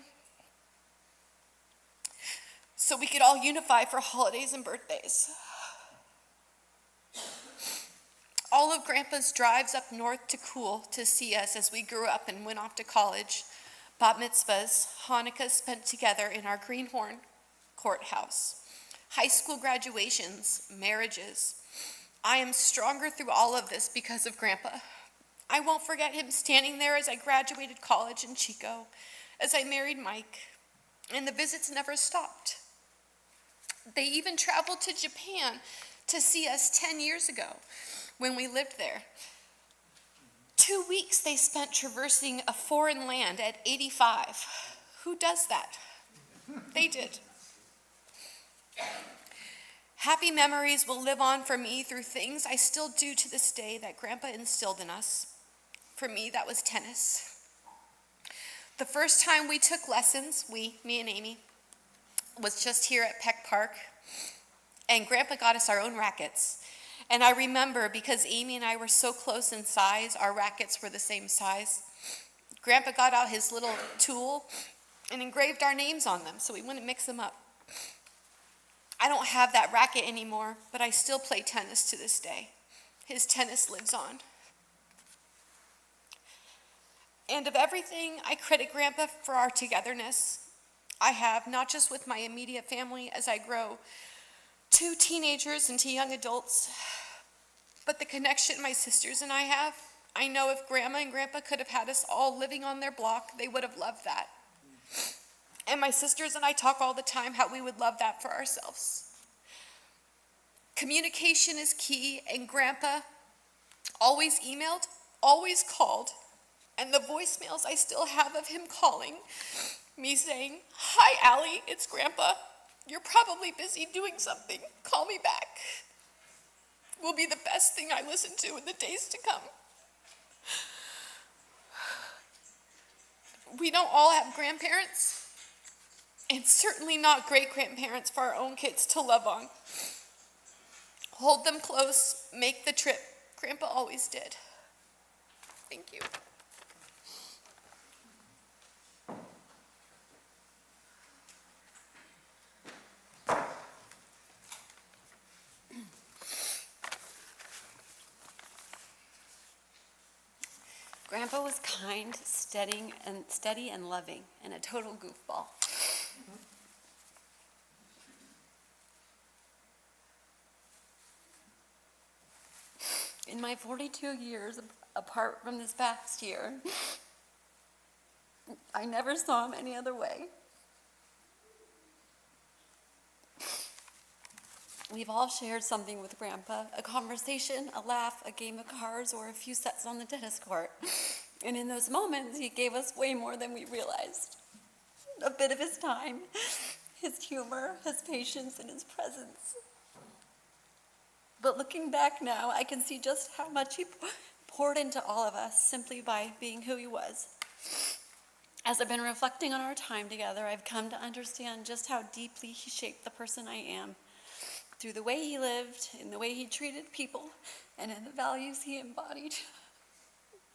So we could all unify for holidays and birthdays. All of Grandpa's drives up north to Cool to see us as we grew up and went off to college, bat mitzvahs, Hanukkahs spent together in our Greenhorn courthouse, high school graduations, marriages. I am stronger through all of this because of Grandpa. I won't forget him standing there as I graduated college in Chico, as I married Mike, and the visits never stopped. They even traveled to Japan to see us 10 years ago when we lived there. 2 weeks they spent traversing a foreign land at 85. Who does that? They did. Happy memories will live on for me through things I still do to this day that Grandpa instilled in us. For me, that was tennis. The first time we took lessons, me and Amy, was just here at Peck Park, and Grandpa got us our own rackets. And I remember, because Amy and I were so close in size, our rackets were the same size. Grandpa got out his little tool and engraved our names on them so we wouldn't mix them up. I don't have that racket anymore, but I still play tennis to this day. His tennis lives on. And of everything, I credit Grandpa for our togetherness. I have, not just with my immediate family as I grow, 2 teenagers into young adults, but the connection my sisters and I have. I know if Grandma and Grandpa could have had us all living on their block, they would have loved that. And my sisters and I talk all the time how we would love that for ourselves. Communication is key, and Grandpa always emailed, always called, and the voicemails I still have of him calling me saying, "Hi, Allie, it's Grandpa. You're probably busy doing something. Call me back," will be the best thing I listen to in the days to come. We don't all have grandparents, and certainly not great-grandparents for our own kids to love on. Hold them close, make the trip. Grandpa always did. Thank you. Grandpa was kind, steady and loving, and a total goofball. In my 42 years apart from this past year, I never saw him any other way. We've all shared something with Grandpa, a conversation, a laugh, a game of cards, or a few sets on the tennis court. And in those moments, he gave us way more than we realized. A bit of his time, his humor, his patience, and his presence. But looking back now, I can see just how much he poured into all of us simply by being who he was. As I've been reflecting on our time together, I've come to understand just how deeply he shaped the person I am, through the way he lived, in the way he treated people, and in the values he embodied.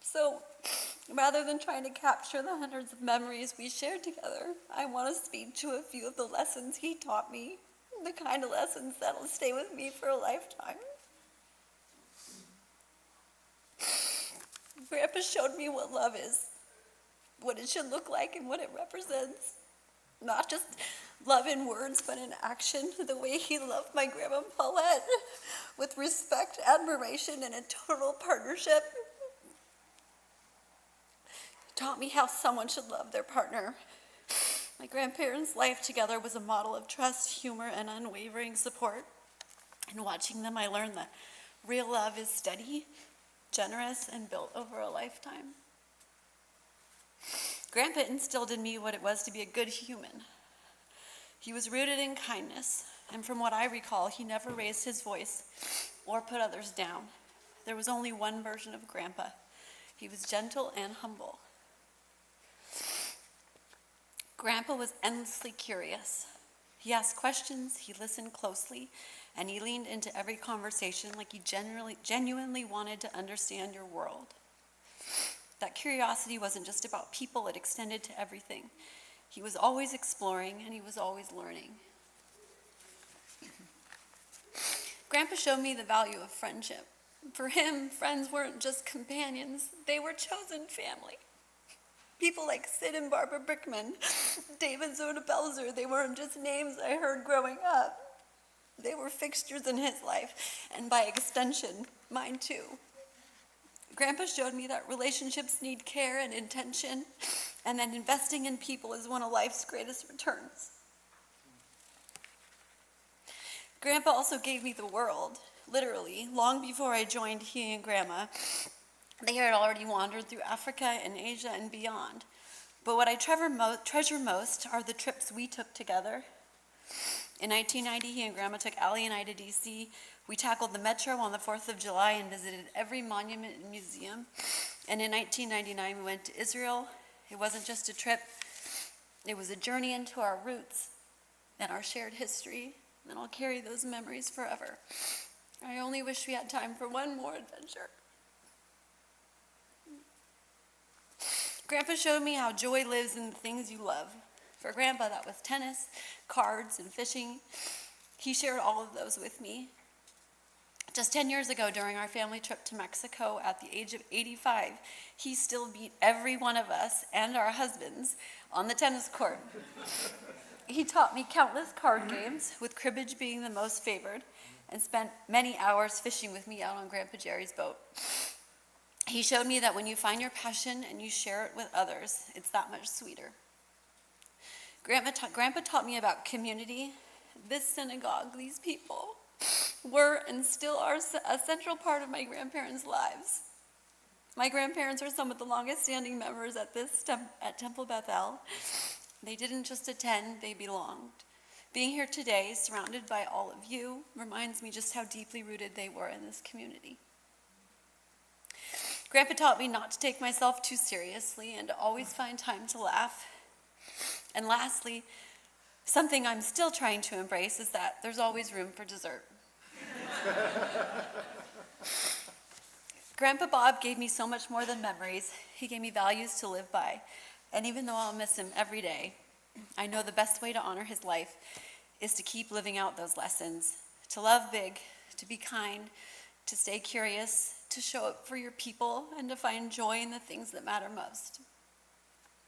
So, rather than trying to capture the hundreds of memories we shared together, I want to speak to a few of the lessons he taught me, the kind of lessons that'll stay with me for a lifetime. Grandpa showed me what love is, what it should look like, and what it represents. Not just love in words, but in action, the way he loved my grandma Paulette, with respect, admiration, and a total partnership. Taught me how someone should love their partner. My grandparents' life together was a model of trust, humor, and unwavering support. And watching them, I learned that real love is steady, generous, and built over a lifetime. Grandpa instilled in me what it was to be a good human. He was rooted in kindness, and from what I recall, he never raised his voice or put others down. There was only one version of Grandpa. He was gentle and humble. Grandpa was endlessly curious. He asked questions, he listened closely, and he leaned into every conversation like he genuinely wanted to understand your world. That curiosity wasn't just about people, it extended to everything. He was always exploring, and he was always learning. Grandpa showed me the value of friendship. For him, friends weren't just companions, they were chosen family. People like Sid and Barbara Brickman, David Zoda Belzer, they weren't just names I heard growing up. They were fixtures in his life, and by extension, mine too. Grandpa showed me that relationships need care and intention, and that investing in people is one of life's greatest returns. Grandpa also gave me the world, literally. Long before I joined he and Grandma, they had already wandered through Africa and Asia and beyond. But what I treasure most are the trips we took together. In 1990, he and Grandma took Allie and I to D.C. We tackled the metro on the 4th of July and visited every monument and museum. And in 1999, we went to Israel. It wasn't just a trip. It was a journey into our roots and our shared history. And I'll carry those memories forever. I only wish we had time for one more adventure. Grandpa showed me how joy lives in the things you love. For Grandpa, that was tennis, cards, and fishing. He shared all of those with me. Just 10 years ago, during our family trip to Mexico, at the age of 85, he still beat every one of us and our husbands on the tennis court. He taught me countless card games, with cribbage being the most favored, and spent many hours fishing with me out on Grandpa Jerry's boat. He showed me that when you find your passion and you share it with others, it's that much sweeter. Grandpa taught me about community. This synagogue, these people, were and still are a central part of my grandparents' lives. My grandparents are some of the longest standing members at Temple Bethel. They didn't just attend, they belonged. Being here today, surrounded by all of you, reminds me just how deeply rooted they were in this community. Grandpa taught me not to take myself too seriously and to always find time to laugh. And lastly, something I'm still trying to embrace is that there's always room for dessert. Grandpa Bob gave me so much more than memories. He gave me values to live by. And even though I'll miss him every day, I know the best way to honor his life is to keep living out those lessons, to love big, to be kind, to stay curious, to show up for your people, and to find joy in the things that matter most.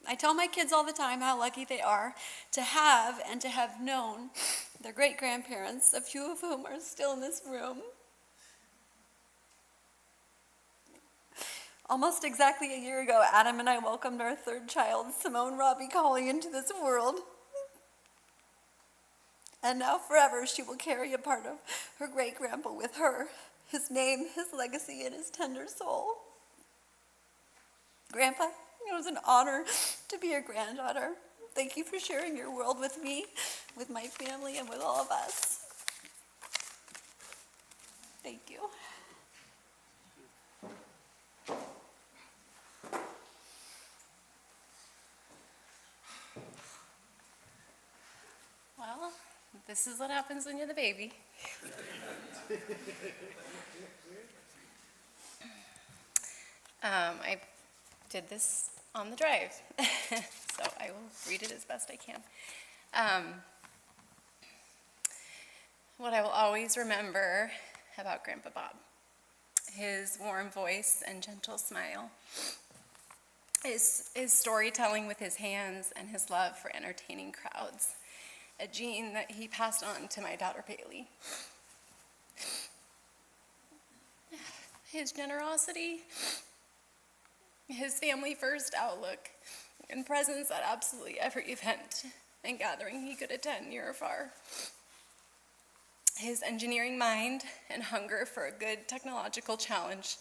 I tell my kids all the time how lucky they are to have and to have known their great-grandparents, a few of whom are still in this room. Almost exactly a year ago, Adam and I welcomed our third child, Simone Robbie Colley, into this world. And now forever she will carry a part of her great-grandpa with her, his name, his legacy, and his tender soul. Grandpa, it was an honor to be your granddaughter. Thank you for sharing your world with me, with my family, and with all of us. Thank you. Well, this is what happens when you're the baby. I did this on the drive, so I will read it as best I can. What I will always remember about Grandpa Bob: his warm voice and gentle smile, his storytelling with his hands, and his love for entertaining crowds, a gene that he passed on to my daughter Bailey. His generosity, his family-first outlook, and presence at absolutely every event and gathering he could attend near or far. His engineering mind and hunger for a good technological challenge.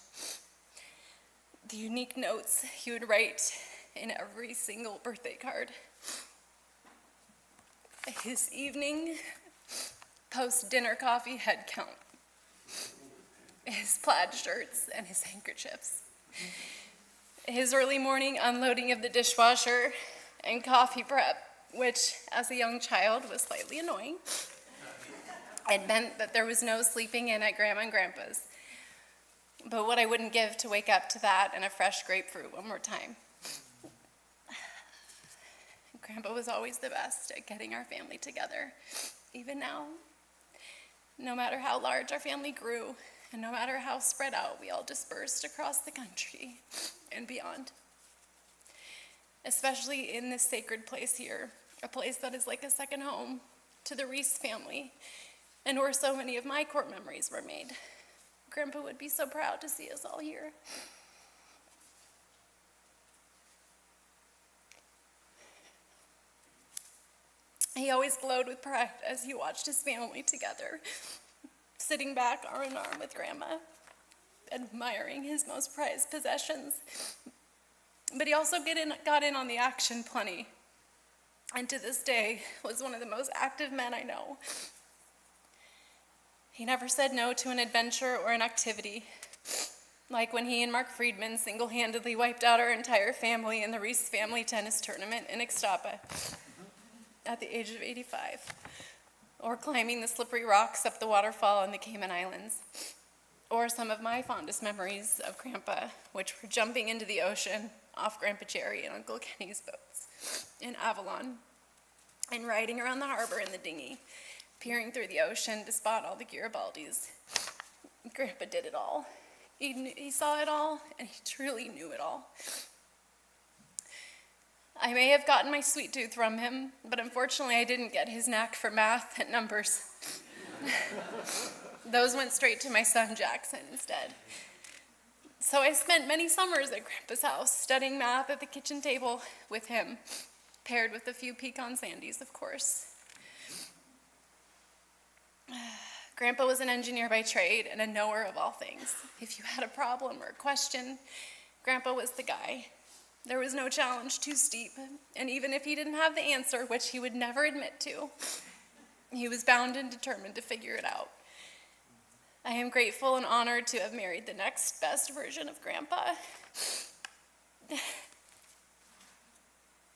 The unique notes he would write in every single birthday card. His evening post-dinner coffee head count. His plaid shirts and his handkerchiefs. His early morning unloading of the dishwasher and coffee prep, which as a young child was slightly annoying. It meant that there was no sleeping in at Grandma and Grandpa's. But what I wouldn't give to wake up to that and a fresh grapefruit one more time. Grandpa was always the best at getting our family together, even now. No matter how large our family grew, and no matter how spread out we all dispersed across the country and beyond. Especially in this sacred place here, a place that is like a second home to the Reiss family, and where so many of my core memories were made. Grandpa would be so proud to see us all here. He always glowed with pride as he watched his family together, sitting back arm in arm with Grandma, admiring his most prized possessions. But he also got in on the action plenty, and to this day was one of the most active men I know. He never said no to an adventure or an activity, like when he and Mark Friedman single-handedly wiped out our entire family in the Reiss family tennis tournament in Ixtapa at the age of 85, or climbing the slippery rocks up the waterfall in the Cayman Islands, or some of my fondest memories of Grandpa, which were jumping into the ocean off Grandpa Jerry and Uncle Kenny's boats in Avalon, and riding around the harbor in the dinghy, peering through the ocean to spot all the Garibaldis. Grandpa did it all. He saw it all, and he truly knew it all. I may have gotten my sweet tooth from him, but unfortunately I didn't get his knack for math and numbers. Those went straight to my son Jackson instead. So I spent many summers at Grandpa's house studying math at the kitchen table with him, paired with a few pecan sandies, of course. Grandpa was an engineer by trade and a knower of all things. If you had a problem or a question, Grandpa was the guy. There was no challenge too steep, and even if he didn't have the answer, which he would never admit to, he was bound and determined to figure it out. I am grateful and honored to have married the next best version of Grandpa.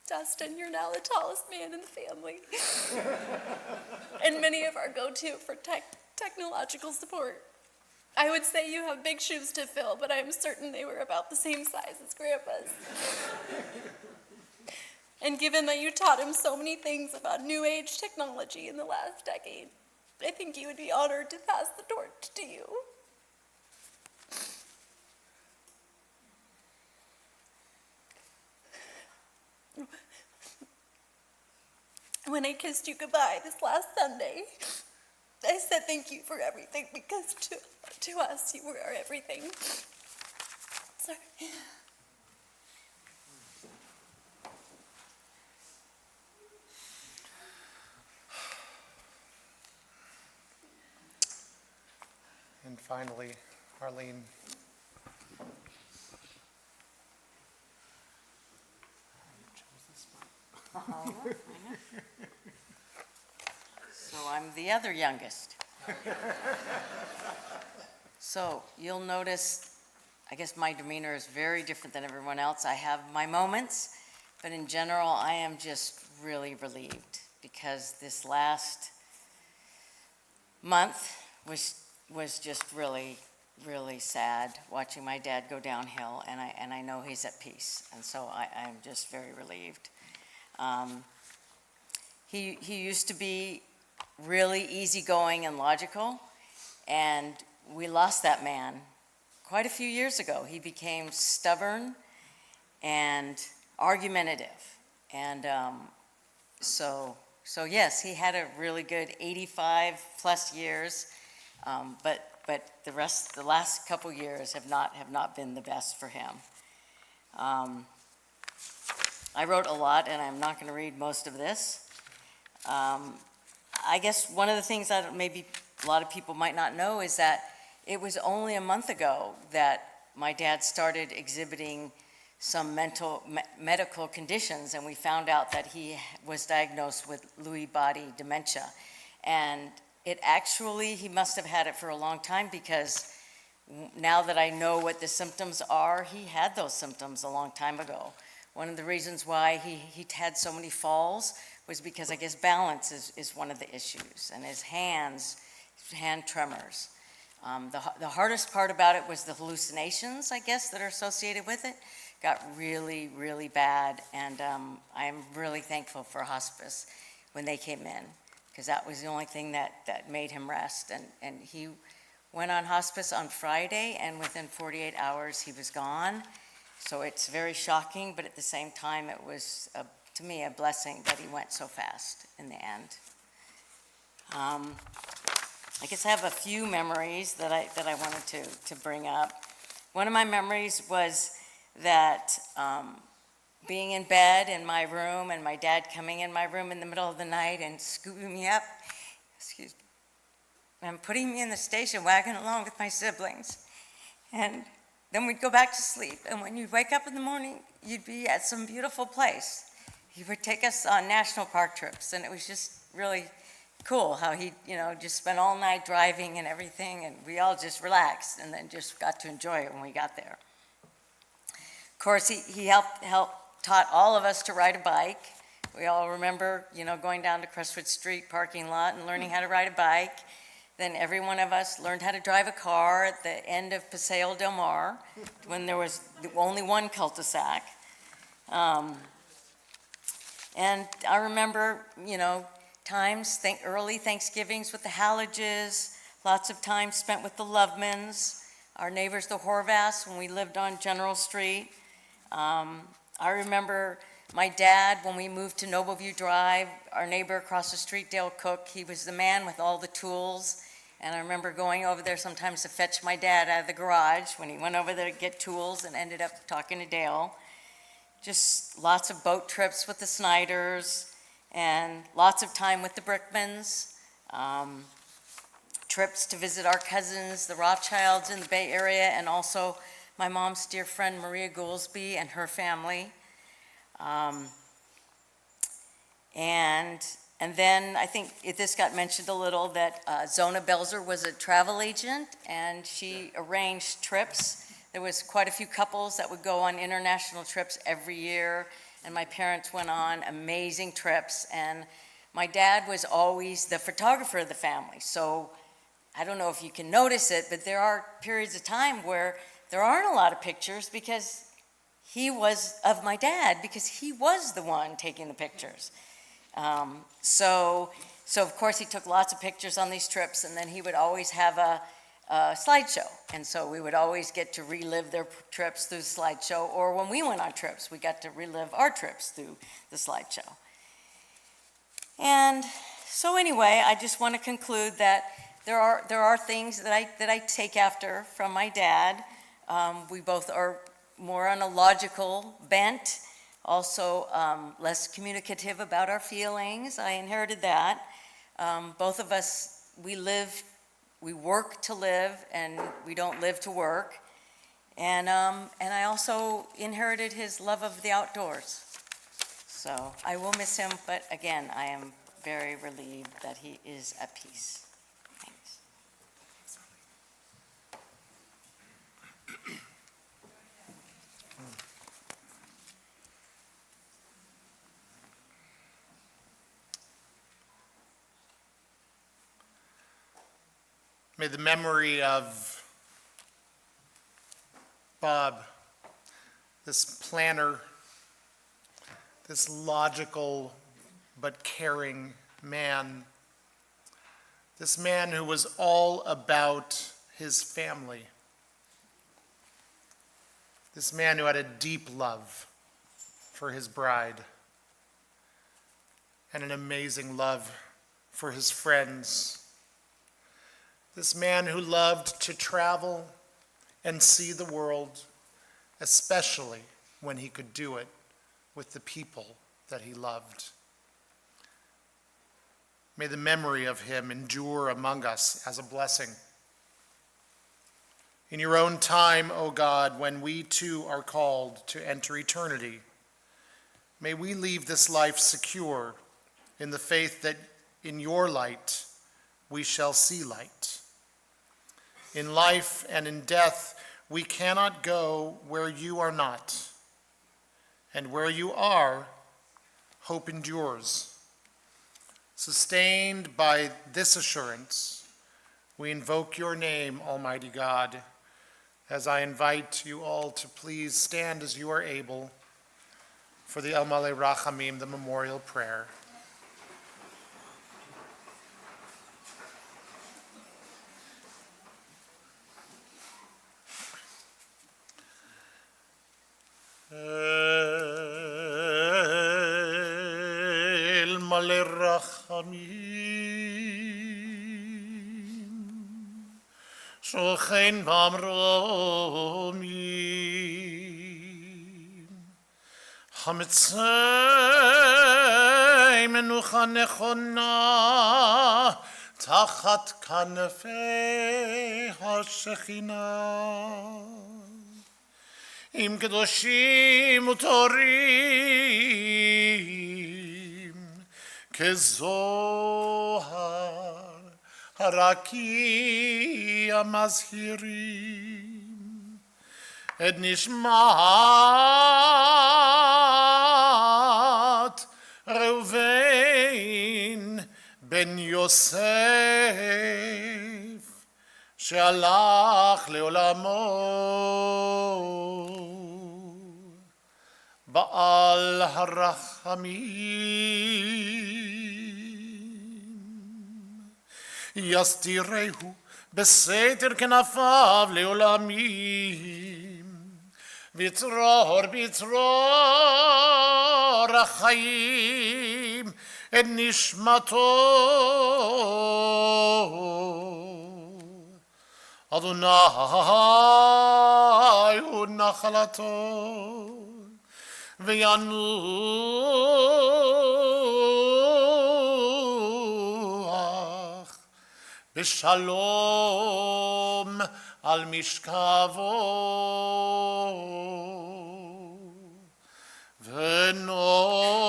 Dustin, you're now the tallest man in the family. And many of our go-to for technological support. I would say you have big shoes to fill, but I am certain they were about the same size as Grandpa's. And given that you taught him so many things about new age technology in the last decade, I think he would be honored to pass the torch to you. when I kissed you goodbye this last Sunday, I said thank you for everything, because to us, you were our everything. Sorry. And finally, Arlene. So I'm the other youngest. So you'll notice, I guess my demeanor is very different than everyone else. I have my moments, but in general, I am just really relieved, because this last month was just really, really sad, watching my dad go downhill, and I know he's at peace, and so I'm just very relieved. He used to be really easygoing and logical, and we lost that man quite a few years ago. He became stubborn and argumentative, and so yes, he had a really good 85 plus years, but the last couple years have not been the best for him. I wrote a lot, and I'm not going to read most of this. I guess one of the things that maybe a lot of people might not know is that it was only a month ago that my dad started exhibiting some medical conditions, and we found out that he was diagnosed with Lewy body dementia. And he must have had it for a long time, because now that I know what the symptoms are, he had those symptoms a long time ago. One of the reasons why he had so many falls was because I guess balance is one of the issues, and his hand tremors. The hardest part about it was the hallucinations, I guess, that are associated with it. Got really, really bad, and I'm really thankful for hospice when they came in, because that was the only thing that made him rest. And he went on hospice on Friday, and within 48 hours he was gone. So it's very shocking, but at the same time it was, to me, a blessing that he went so fast in the end. I guess I have a few memories that I wanted to bring up. One of my memories was that being in bed in my room, and my dad coming in my room in the middle of the night and scooping me up, and putting me in the station wagon along with my siblings. And then we'd go back to sleep, and when you'd wake up in the morning, you'd be at some beautiful place. He would take us on national park trips, and it was just really cool how he, just spent all night driving and everything, and we all just relaxed and then just got to enjoy it when we got there. Of course, he helped taught all of us to ride a bike. We all remember, going down to Crestwood Street parking lot and learning how to ride a bike. Then every one of us learned how to drive a car at the end of Paseo Del Mar, when there was only one cul-de-sac. And I remember, early Thanksgivings with the Hallages, lots of time spent with the Lovemans, our neighbors, the Horvaths, when we lived on General Street. I remember my dad, when we moved to Nobleview Drive, our neighbor across the street, Dale Cook, he was the man with all the tools. And I remember going over there sometimes to fetch my dad out of the garage when he went over there to get tools, and ended up talking to Dale. Just lots of boat trips with the Snyders, and lots of time with the Brickmans. Trips to visit our cousins, the Rothschilds in the Bay Area, and also my mom's dear friend Maria Goolsby and her family. And then I think this got mentioned a little, that Zona Belzer was a travel agent, and she arranged trips. There was quite a few couples that would go on international trips every year, and my parents went on amazing trips, and my dad was always the photographer of the family. So I don't know if you can notice it, but there are periods of time where there aren't a lot of pictures, because he was of my dad, because he was the one taking the pictures. So of course he took lots of pictures on these trips, and then he would always have a slideshow. And so we would always get to relive their trips through the slideshow, or when we went on trips, we got to relive our trips through the slideshow. And so anyway, I just want to conclude that there are things that I take after from my dad. We both are more on a logical bent, also less communicative about our feelings. I inherited that. Both of us, we work to live, and we don't live to work. And I also inherited his love of the outdoors. So I will miss him, but again, I am very relieved that he is at peace. Thanks. May the memory of Bob, this planner, this logical but caring man, this man who was all about his family, this man who had a deep love for his bride and an amazing love for his friends, this man who loved to travel and see the world, especially when he could do it with the people that he loved. May the memory of him endure among us as a blessing. In your own time, O God, when we too are called to enter eternity, may we leave this life secure in the faith that in your light we shall see light. In life and in death, we cannot go where you are not. And where you are, hope endures. Sustained by this assurance, we invoke your name, Almighty God, as I invite you all to please stand as you are able for the El Malei Rachamim, the memorial prayer. El Malei Rachamim, Shochein Bamromim, Hamitzei Menucha Nechona, Tachat Kanefei HaShechina. Im kedoshim utorim kezohar haraki amazhirim et nishmat Reuven ben Yosef שהלך לעולמו בעל הרחמים יסתירהו בסתר כנפיו לעולמים בצרור החיים את נשמתו Adonai hu nachalato v'yanuach b'shalom al mishkavo v'nomar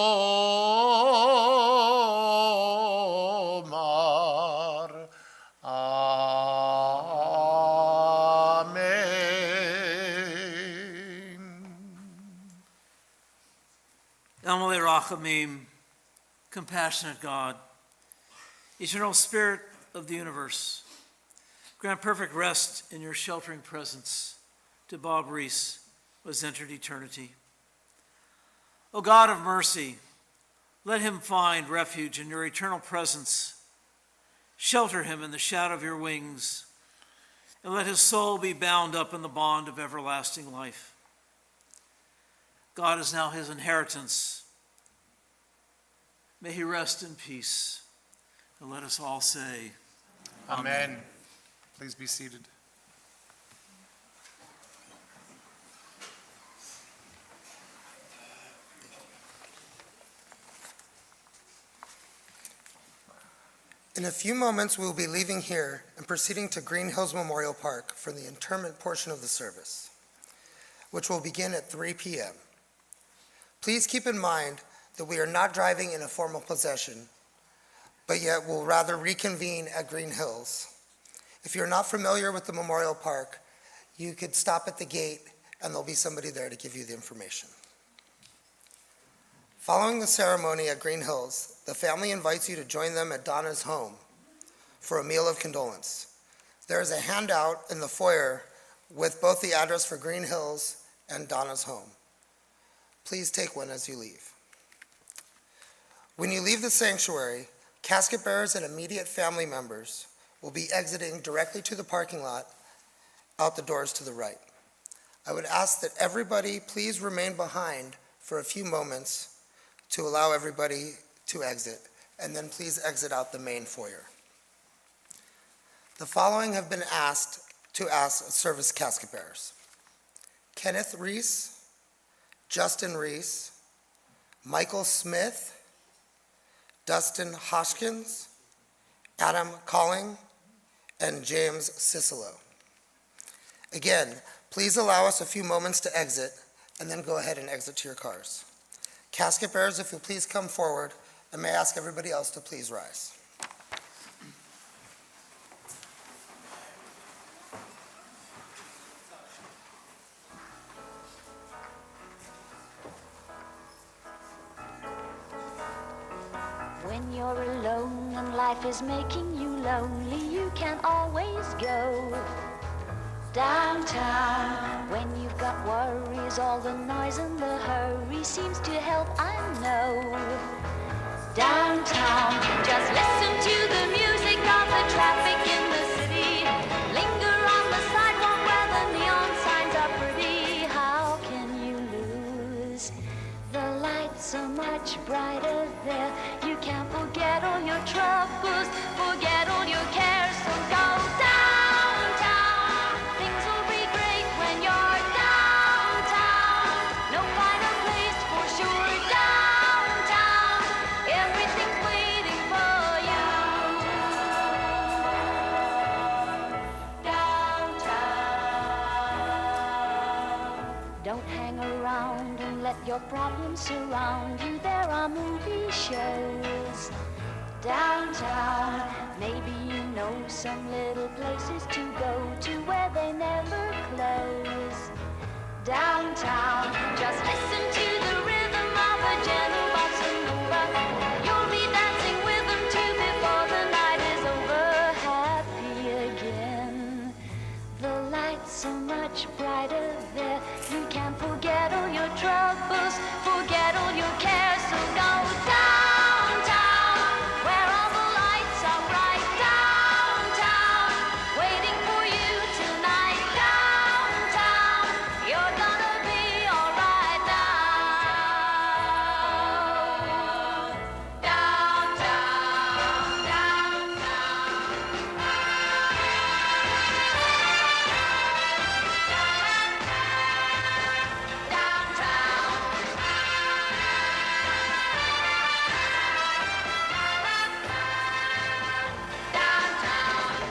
El Malei Rachamim, compassionate God, eternal Spirit of the universe, grant perfect rest in your sheltering presence to Bob Reiss, who has entered eternity. O God of mercy, let him find refuge in your eternal presence. Shelter him in the shadow of your wings, and let his soul be bound up in the bond of everlasting life. God is now his inheritance. May he rest in peace. And let us all say, Amen. Please be seated. In a few moments, we will be leaving here and proceeding to Green Hills Memorial Park for the interment portion of the service, which will begin at 3 p.m. Please keep in mind that we are not driving in a formal procession, but yet will rather reconvene at Green Hills. If you're not familiar with the Memorial Park, you could stop at the gate and there'll be somebody there to give you the information. Following the ceremony at Green Hills, the family invites you to join them at Donna's home for a meal of condolence. There is a handout in the foyer with both the address for Green Hills and Donna's home. Please take one as you leave. When you leave the sanctuary, casket bearers and immediate family members will be exiting directly to the parking lot out the doors to the right. I would ask that everybody please remain behind for a few moments to allow everybody to exit, and then please exit out the main foyer. The following have been asked to serve as casket bearers: Kenneth Reiss, Justin Reiss, Michael Smith, Dustin Hoskins, Adam Colling, and James Cicelo. Again, please allow us a few moments to exit, and then go ahead and exit to your cars. Casket bearers, if you'll please come forward, and may I ask everybody else to please rise. When you're alone and life is making you lonely, you can always go downtown. When you've got worries, all the noise and the hurry seems to help, I know. Downtown, just listen to the music of the traffic in the city. Linger on the sidewalk where the neon signs are pretty. How can you lose? The lights are much brighter there. You can't forget all your troubles, forget all your cares, so go downtown. Things will be great when you're downtown. No finer place for sure, downtown. Everything's waiting for you. Downtown. Don't hang around and let your problems surround you. There are movie shows downtown. Maybe you know some little places to go to where they never close. Downtown, just listen to the rhythm of a gentle bossa nova. You'll be dancing with them too before the night is over. Happy again. The lights are much brighter there. You can't forget all your troubles, forget all your cares, so go downtown, where all the lights are bright. Downtown, waiting for you tonight. Downtown, you're gonna be alright now. Downtown,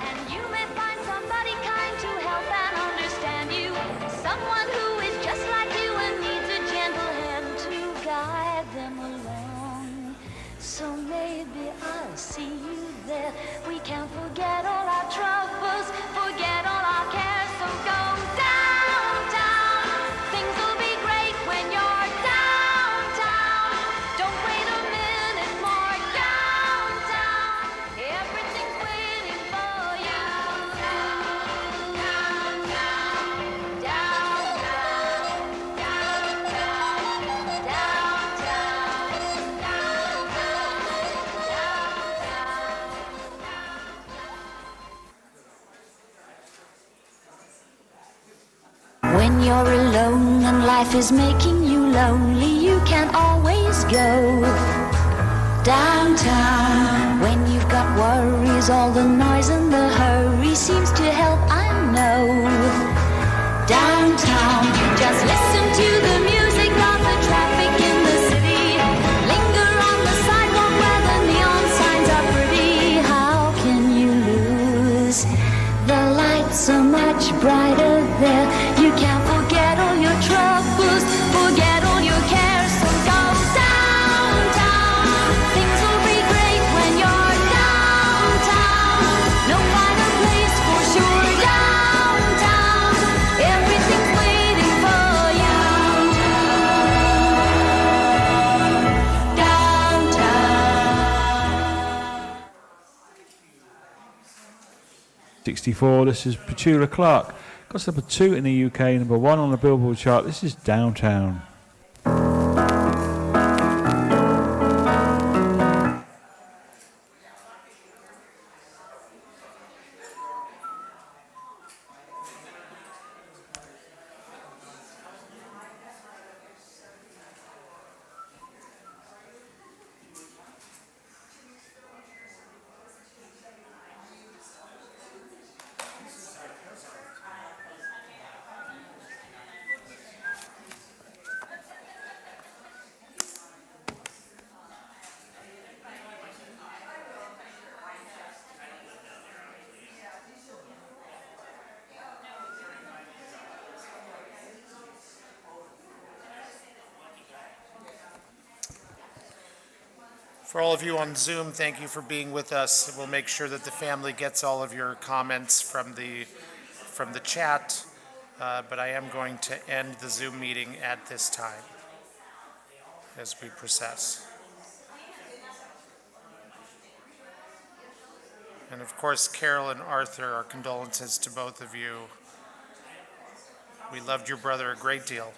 and you may find somebody kind to help and understand you. Someone who is just like you and needs a gentle hand to guide them along. So maybe I'll see you there. We can't forget all our troubles, forget all our cares, so go downtown. Things will be great when you're downtown. Don't wait a minute more. Downtown, everything's waiting for you. Downtown, downtown, downtown, When you're alone and life is making you lonely, you can always go Downtown, when you've got worries, all the noise and the hurry seems to help, I know. Downtown, just listen to the music of the traffic in the city. Linger on the sidewalk where the neon signs are pretty. How can you lose? The lights are much brighter there. You can't forget all your troubles, forget all your cares, so go downtown. Things will be great when you're downtown. No finer place for sure. Downtown, everything's waiting for you. Downtown. 64, this is Petula Clark. Got number 2 in the UK, number 1 on the Billboard chart. This is Downtown. For all of you on Zoom, thank you for being with us. We'll make sure that the family gets all of your comments from the chat, but I am going to end the Zoom meeting at this time as we process. And of course, Carol and Arthur, our condolences to both of you. We loved your brother a great deal.